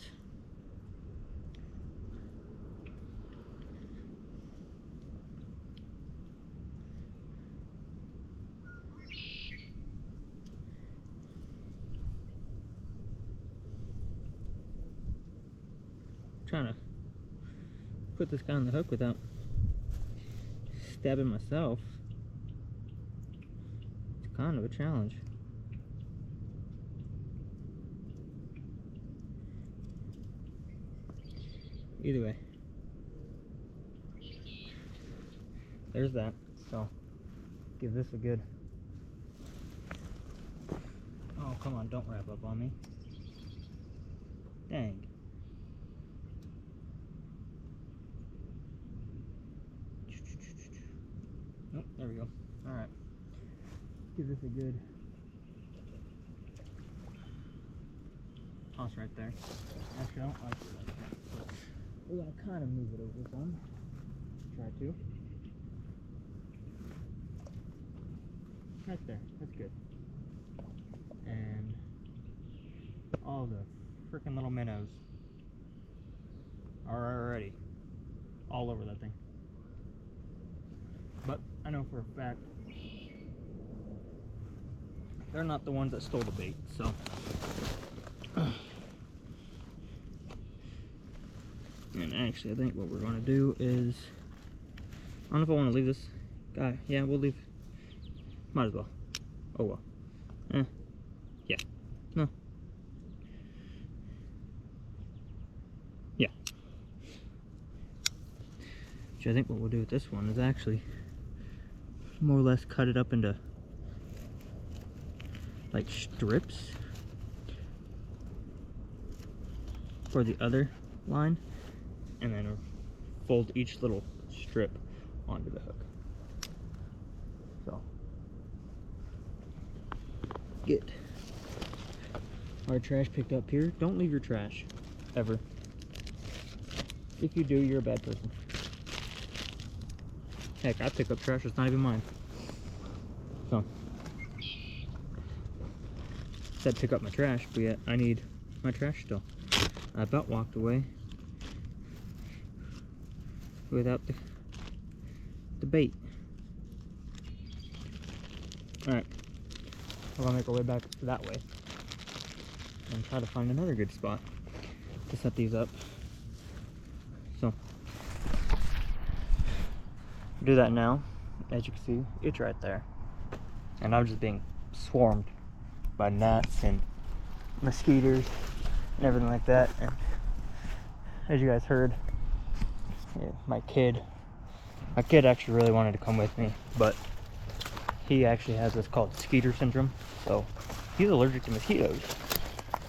trying to put this guy on the hook without stabbing myself. It's kind of a challenge. Either way, there's that. So give this a good, oh come on, don't wrap up on me, dang. Nope, there we go. Alright, give this a good toss right there. Actually, I don't like it like that, so we're gonna kind of move it over some. Try to. Right there, that's good. And all the freaking little minnows are already all over that thing. But I know for a fact they're not the ones that stole the bait, so. And actually, I think what we're going to do is, I don't know if I want to leave this guy. Yeah, we'll leave. Might as well. Oh well. Yeah. No. Yeah. So I think what we'll do with this one is actually more or less cut it up into like strips for the other line, and then fold each little strip onto the hook. So get our trash picked up here. Don't leave your trash ever. If you do, you're a bad person. Heck, I pick up trash that's not even mine. So said pick up my trash, but yet I need my trash still. I about walked away without the bait. Alright, we're gonna make our way back that way and try to find another good spot to set these up. So, do that now. As you can see, it's right there. And I'm just being swarmed by gnats and mosquitoes and everything like that. And as you guys heard, yeah, my kid actually really wanted to come with me, but he actually has this called skeeter syndrome, so he's allergic to mosquitoes.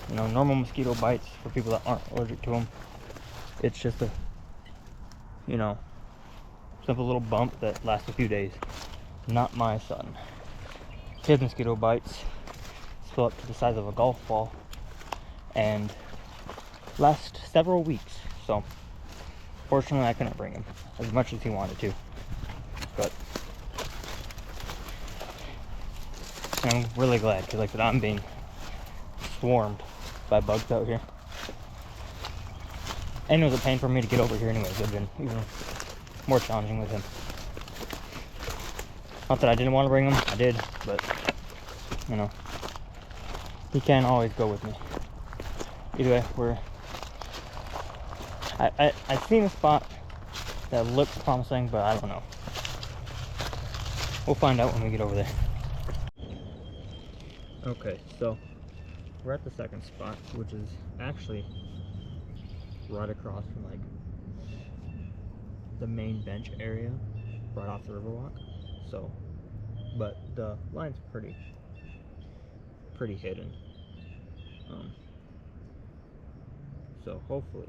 You know, normal mosquito bites, for people that aren't allergic to them, it's just a, you know, simple little bump that lasts a few days. Not my son. His mosquito bites swell up to the size of a golf ball and last several weeks. So fortunately I couldn't bring him as much as he wanted to, but I'm really glad, because like I said, I'm being swarmed by bugs out here, and it was a pain for me to get over here anyways. It would have been even more challenging with him. Not that I didn't want to bring him, I did, but you know, he can't always go with me. Either way, I've seen a spot that looks promising, but I don't know. We'll find out when we get over there. Okay, so we're at the second spot, which is actually right across from like the main bench area, right off the Riverwalk. So, but the line's pretty hidden. So hopefully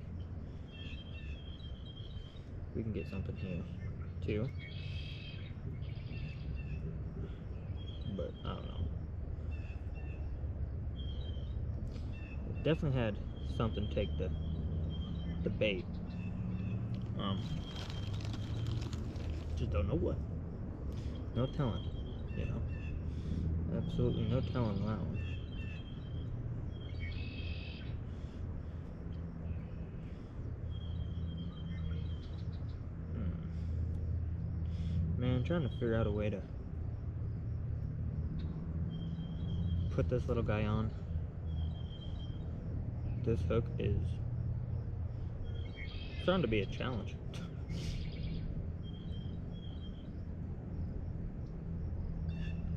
we can get something here too. But I don't know. Definitely had something take the bait. Just don't know what. No telling, you know. Absolutely no telling that one. Man, I'm trying to figure out a way to put this little guy on. This hook is starting to be a challenge.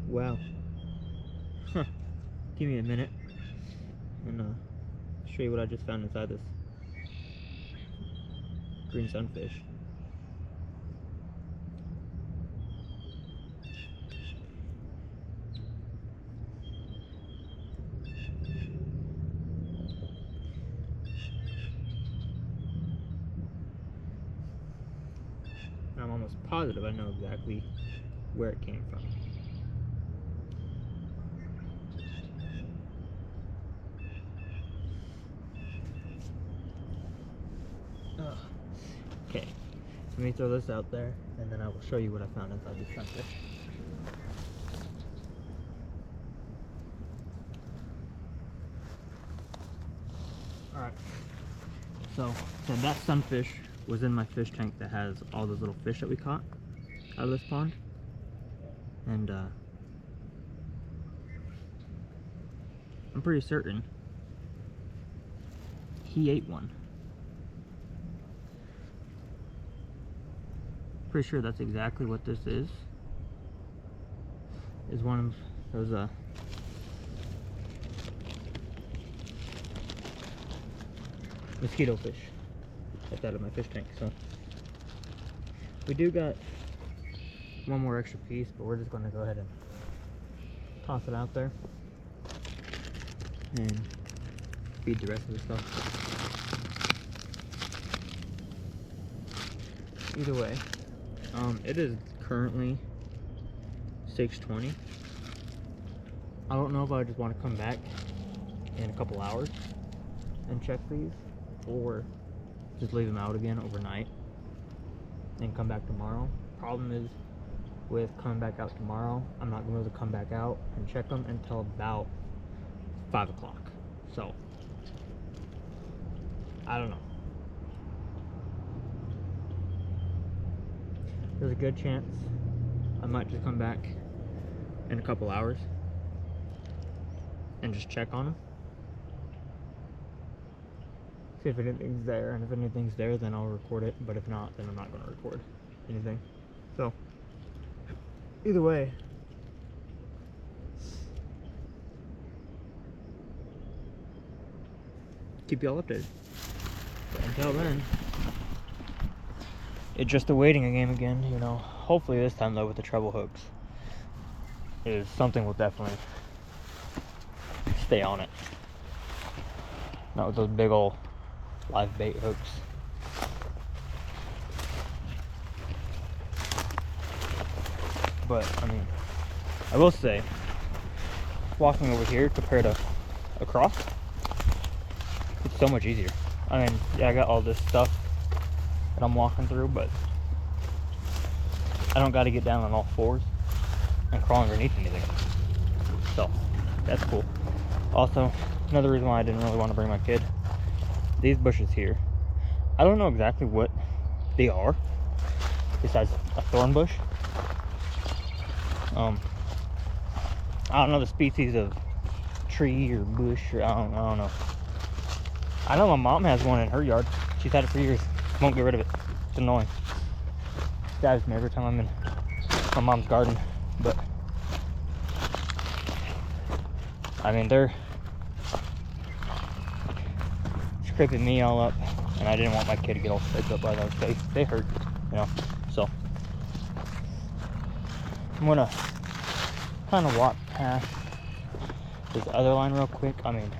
Wow. Huh. Give me a minute and show you what I just found inside this green sunfish. I'm almost positive I know exactly where it came from. Okay, let me throw this out there and then I will show you what I found inside this sunfish. So that sunfish was in my fish tank that has all those little fish that we caught out of this pond. And I'm pretty certain he ate one. Pretty sure that's exactly what this is one of those mosquito fish that's out of my fish tank. So we do got one more extra piece, but we're just going to go ahead and toss it out there and feed the rest of the stuff. Either way, it is currently 6:20. I don't know if I just want to come back in a couple hours and check these, or just leave them out again overnight and come back tomorrow. Problem is, with coming back out tomorrow, I'm not going to be able to come back out and check them until about 5 o'clock. So, I don't know. There's a good chance I might just come back in a couple hours and just check on them. See if anything's there, and if anything's there, then I'll record it, but if not, then I'm not going to record anything. So, either way, keep y'all updated. But until then, it's just a waiting game again, you know. Hopefully this time though, with the treble hooks, is something will definitely stay on it. Not with those big old live bait hooks. But I mean, I will say, walking over here compared to across, it's so much easier. I mean, yeah, I got all this stuff that I'm walking through, but I don't got to get down on all fours and crawl underneath anything. So that's cool. Also, another reason why I didn't really want to bring my kid, these bushes here, I don't know exactly what they are besides a thorn bush. I don't know the species of tree or bush, or I don't know. I know my mom has one in her yard. She's had it for years. Won't get rid of it. It's annoying. Stabs me every time I'm in my mom's garden. But I mean, they're scraping me all up, and I didn't want my kid to get all scraped up by those. They hurt, you know. So I'm gonna kind of walk past this other line real quick. I mean,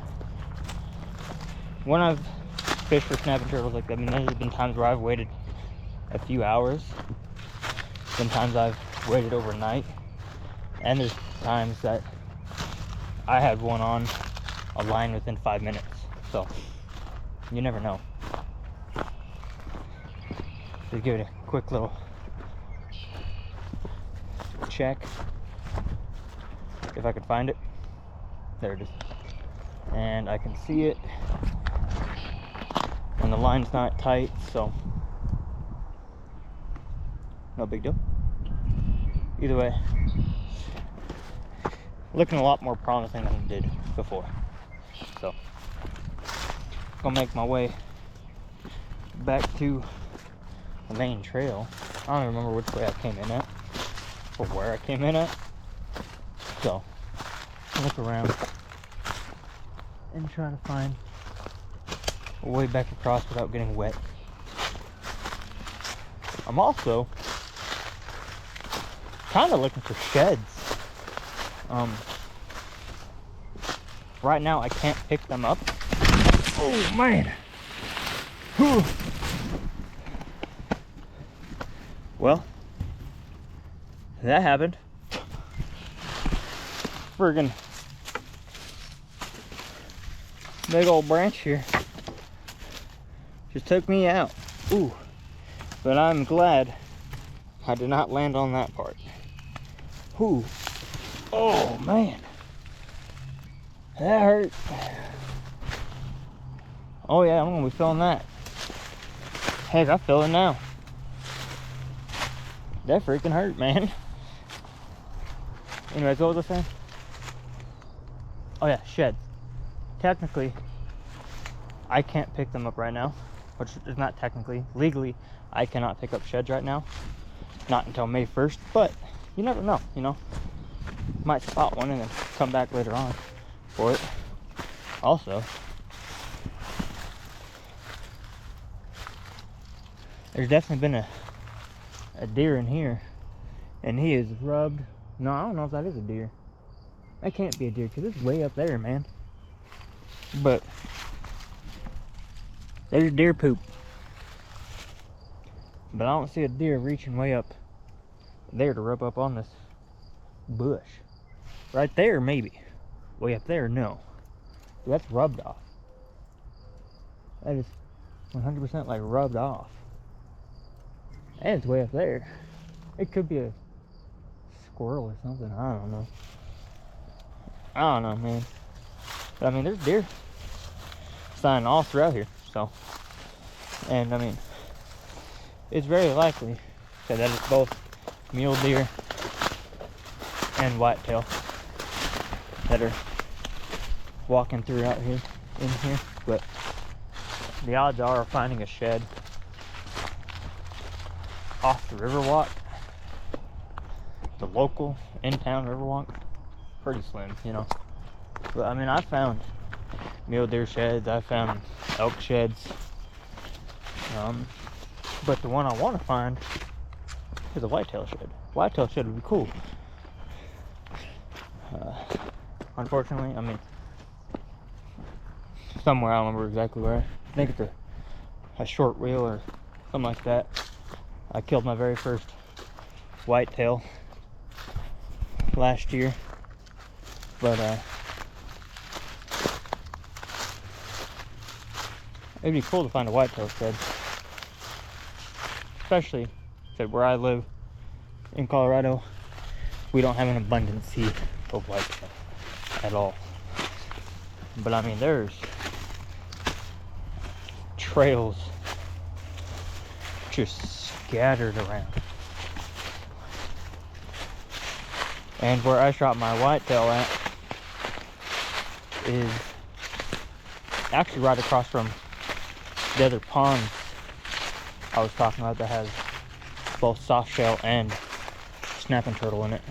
when I've fished for snapping turtles like that, I mean, there's been times where I've waited a few hours. Sometimes I've waited overnight, and there's times that I had one on a line within 5 minutes. So you never know. Just give it a quick little check if I could find it. There it is, and I can see it, and the line's not tight, so no big deal. Either way, looking a lot more promising than it did before. So gonna make my way back to the main trail. I don't even remember which way I came in at or where I came in at. So look around and try to find a way back across without getting wet. I'm also kind of looking for sheds. Right now I can't pick them up. Oh man. Whew. Well, that happened. Friggin' big old branch here just took me out. Ooh, but I'm glad I did not land on that part. Ooh, oh man, that hurt. Oh yeah, I'm gonna be feeling that. Heck, I feel it now. That freaking hurt, man. Anyways, what was I saying? Oh yeah, sheds. Technically, I can't pick them up right now, which is not technically. Legally, I cannot pick up sheds right now. Not until May 1st, but you never know, you know. Might spot one and then come back later on for it. Also, there's definitely been a deer in here, and he is rubbed. No, I don't know if that is a deer. That can't be a deer because it's way up there, man. But there's deer poop. But I don't see a deer reaching way up there to rub up on this bush. Right there, maybe. Way up there, no. That's rubbed off. That is 100% like rubbed off. And it's way up there. It could be a squirrel or something. I don't know. I don't know, man. But I mean, there's deer sign all throughout here. So, and I mean, it's very likely that it's both mule deer and whitetail that are walking through out here in here. But the odds are of finding a shed off the Riverwalk, the local in-town Riverwalk, pretty slim, you know. But I mean, I found mule deer sheds, I found elk sheds, but the one I want to find is a whitetail shed. Whitetail shed would be cool. Unfortunately, I mean, somewhere, I don't remember exactly where. I think it's a short reel or something like that. I killed my very first whitetail last year, but it'd be cool to find a whitetail shed, especially that where I live in Colorado, we don't have an abundance of whitetail at all. But I mean, there's trails just scattered around. And where I shot my whitetail at is actually right across from the other pond I was talking about that has both soft shell and snapping turtle in it.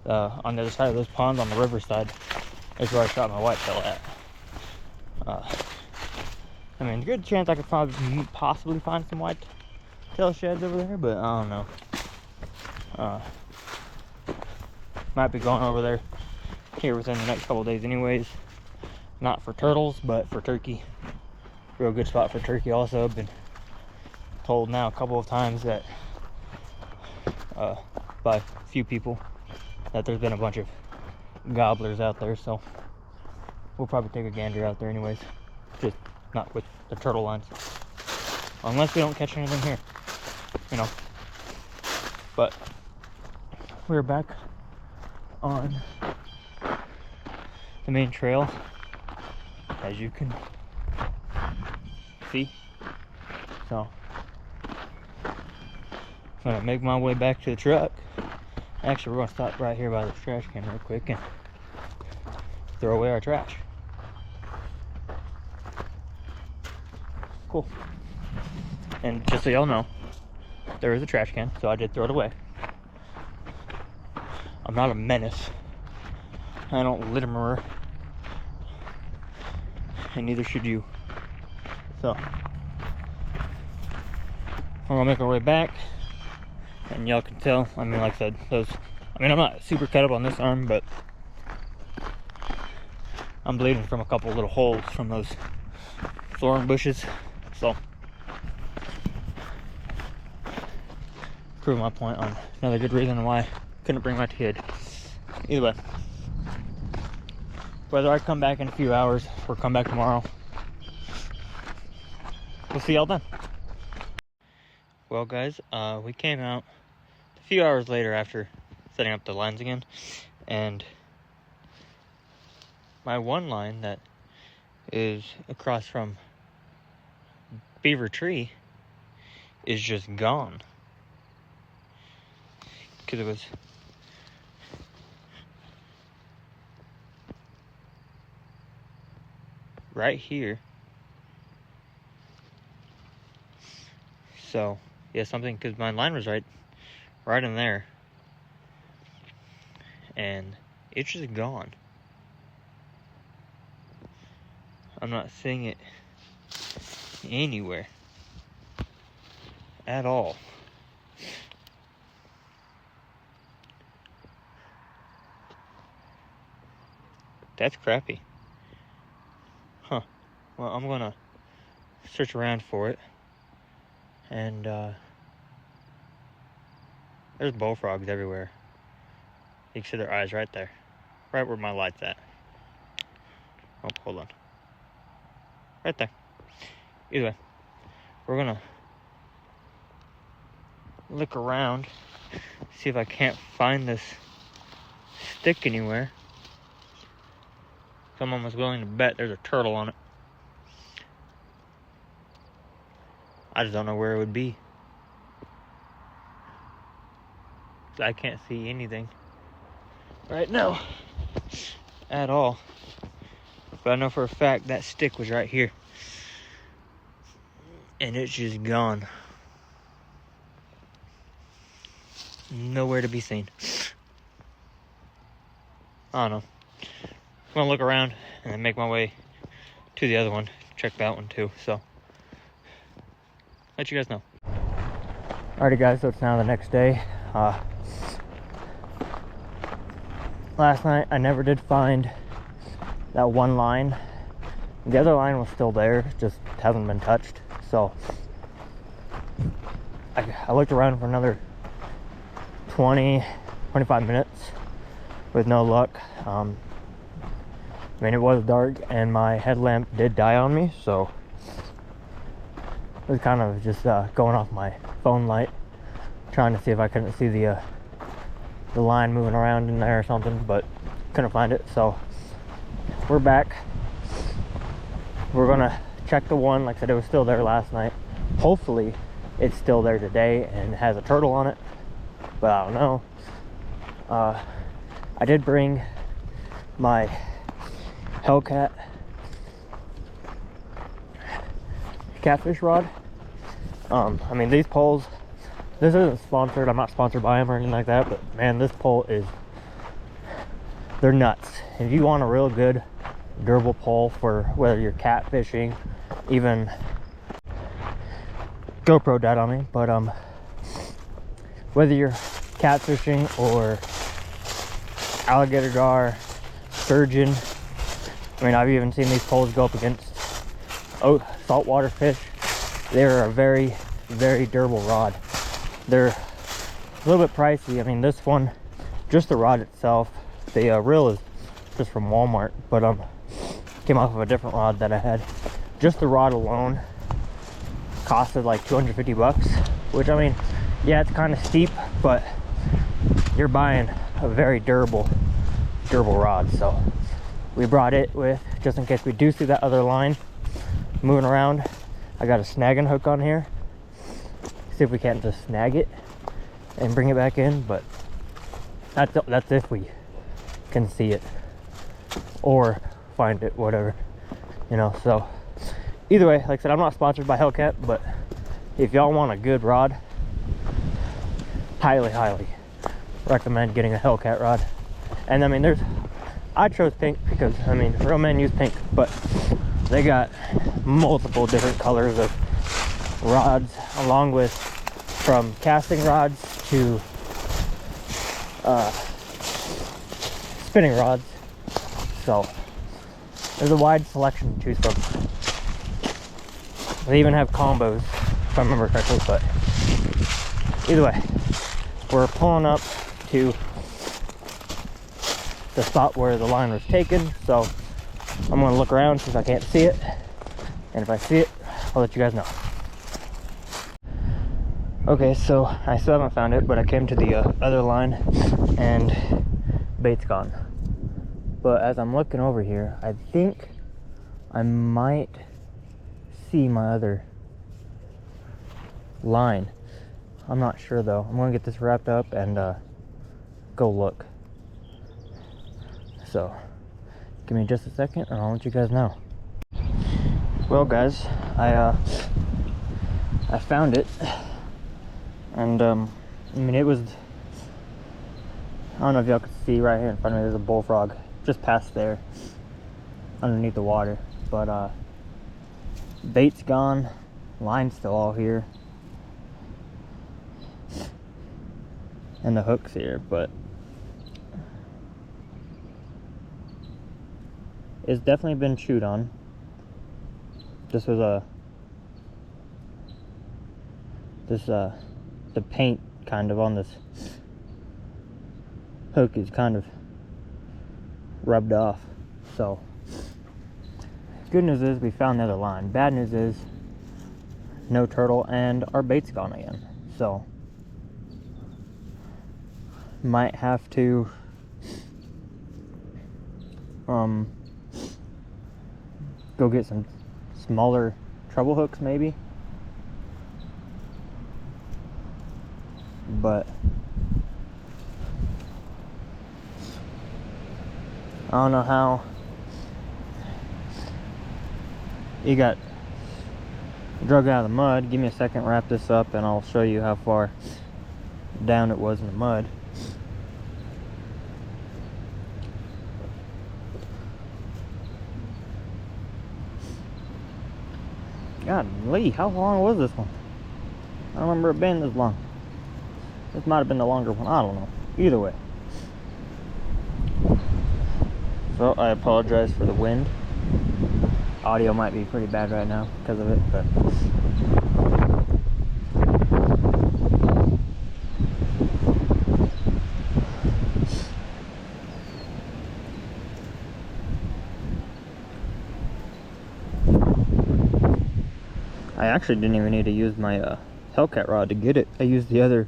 On the other side of those ponds, on the riverside, is where I shot my whitetail at. I mean, good chance I could possibly find some whitetail sheds over there, but I don't know. Might be going over there here within the next couple of days anyways. Not for turtles, but for turkey. Real good spot for turkey also. I've been told now a couple of times that by a few people that there's been a bunch of gobblers out there, so we'll probably take a gander out there anyways. Just not with the turtle lines. Unless we don't catch anything here, you know. But we're back on the main trail, as you can see. So I'm gonna make my way back to the truck. Actually, we're gonna stop right here by this trash can real quick and throw away our trash. Cool. And just so y'all know, there is a trash can, so I did throw it away. I'm not a menace. I don't litterer. And neither should you. So we're gonna make our way back. And y'all can tell, I mean, like I said, I'm not super cut up on this arm, but I'm bleeding from a couple little holes from those thorn bushes. So, prove my point on another good reason why I couldn't bring my kid. Either way, whether I come back in a few hours or come back tomorrow, we'll see y'all then. Well, guys, we came out a few hours later after setting up the lines again, and my one line that is across from Beaver Tree is just gone. Because it was right here. So, yeah, something, because my line was right in there. And it's just gone. I'm not seeing it anywhere at all. That's crappy. Huh. Well, I'm gonna search around for it. And there's bullfrogs everywhere. You can see their eyes right there. Right where my light's at. Oh, hold on. Right there. Either way, we're gonna look around, see if I can't find this stick anywhere. Someone was willing to bet there's a turtle on it. I just don't know where it would be. I can't see anything right now at all. But I know for a fact that stick was right here. And it's just gone. Nowhere to be seen. I don't know. I'm gonna look around and then make my way to the other one. Check that one too, so let you guys know. Alrighty guys, so it's now the next day. Last night I never did find that one line. The other line was still there, just hasn't been touched. So I looked around for another 20-25 minutes with no luck. I mean, it was dark and my headlamp did die on me, so it was kind of just going off my phone light, trying to see if I couldn't see the line moving around in there or something, but couldn't find it. So we're back. We're gonna check the one. Like I said, it was still there last night. Hopefully it's still there today and has a turtle on it, but I don't know. I did bring my Hellcat catfish rod. I mean, these poles, this isn't sponsored. I'm not sponsored by them or anything like that, but man, this pole is, they're nuts. If you want a real good durable pole for whether you're catfishing, even GoPro died on me, but whether you're catfishing or alligator gar, sturgeon, I mean, I've even seen these poles go up against saltwater fish. They're a very, very durable rod. They're a little bit pricey. I mean, this one, just the rod itself, the reel is just from Walmart, but came off of a different rod that I had. Just the rod alone costed like 250 bucks, which, I mean, yeah, it's kind of steep, but you're buying a very durable rod. So we brought it with, just in case we do see that other line moving around. I got a snagging hook on here. See if we can't just snag it and bring it back in, but that's if we can see it or find it, whatever, you know. So either way, like I said, I'm not sponsored by Hellcat, but if y'all want a good rod, highly recommend getting a Hellcat rod. And I mean, I chose pink because, I mean, real men use pink, but they got multiple different colors of rods, along with from casting rods to spinning rods. So there's a wide selection to choose from. They even have combos, if I remember correctly. But either way, we're pulling up to the spot where the line was taken, so I'm gonna look around since I can't see it, and if I see it, I'll let you guys know. Okay, so I still haven't found it, but I came to the other line and bait's gone. But as I'm looking over here, I think I might see my other line. I'm not sure though. I'm gonna get this wrapped up and go look. So give me just a second and I'll let you guys know. Well guys, I found it, and I mean, it was, I don't know if y'all can see right here in front of me, there's a bullfrog just past there underneath the water, but bait's gone, line's still all here, and the hook's here, but it's definitely been chewed on. This was the paint kind of on this hook is kind of rubbed off. So good news is we found the other line. Bad news is no turtle and our bait's gone again. So might have to go get some smaller treble hooks maybe, but I don't know how he got drug out of the mud. Give me a second to wrap this up and I'll show you how far down it was in the mud. Golly, how long was this one? I don't remember it being this long. This might have been the longer one, I don't know. Either way. So I apologize for the wind. Audio might be pretty bad right now because of it, but I actually didn't even need to use my Hellcat rod to get it. I used the other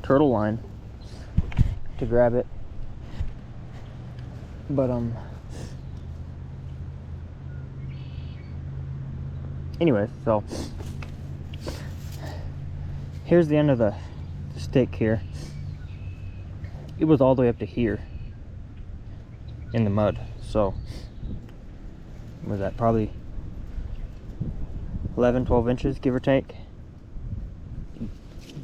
turtle line to grab it. But anyways, so here's the end of the stick here. It was all the way up to here in the mud. So what was that, probably 11-12 inches, give or take,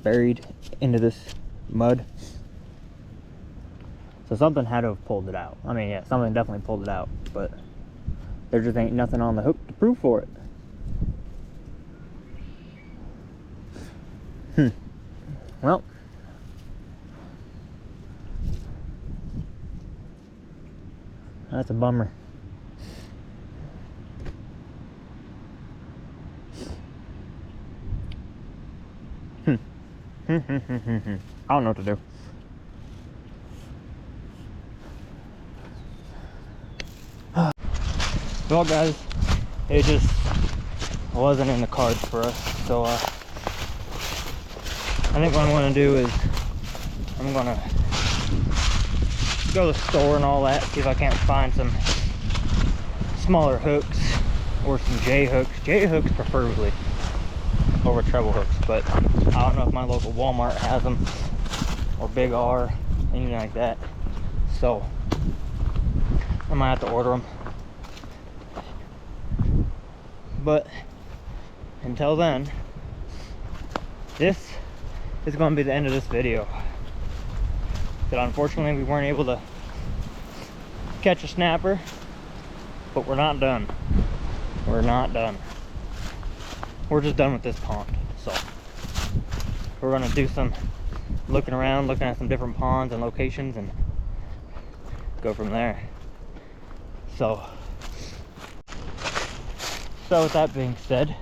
buried into this mud. So something had to have pulled it out. I mean, yeah, something definitely pulled it out, but there just ain't nothing on the hook to prove for it. Well, that's a bummer. I don't know what to do. Well guys, it just wasn't in the cards for us, so I think what I'm going to do is I'm going to go to the store and all that, see if I can't find some smaller hooks or some J hooks. J hooks preferably over treble hooks, but I don't know if my local Walmart has them or Big R, anything like that, so I might have to order them. But until then, this is going to be the end of this video. But unfortunately, we weren't able to catch a snapper, but we're not done. We're not done. We're just done with this pond. So we're going to do some looking around, looking at some different ponds and locations, and go from there. So with that being said,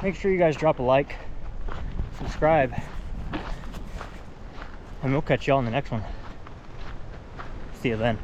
make sure you guys drop a like, subscribe, and we'll catch y'all in the next one. See you then.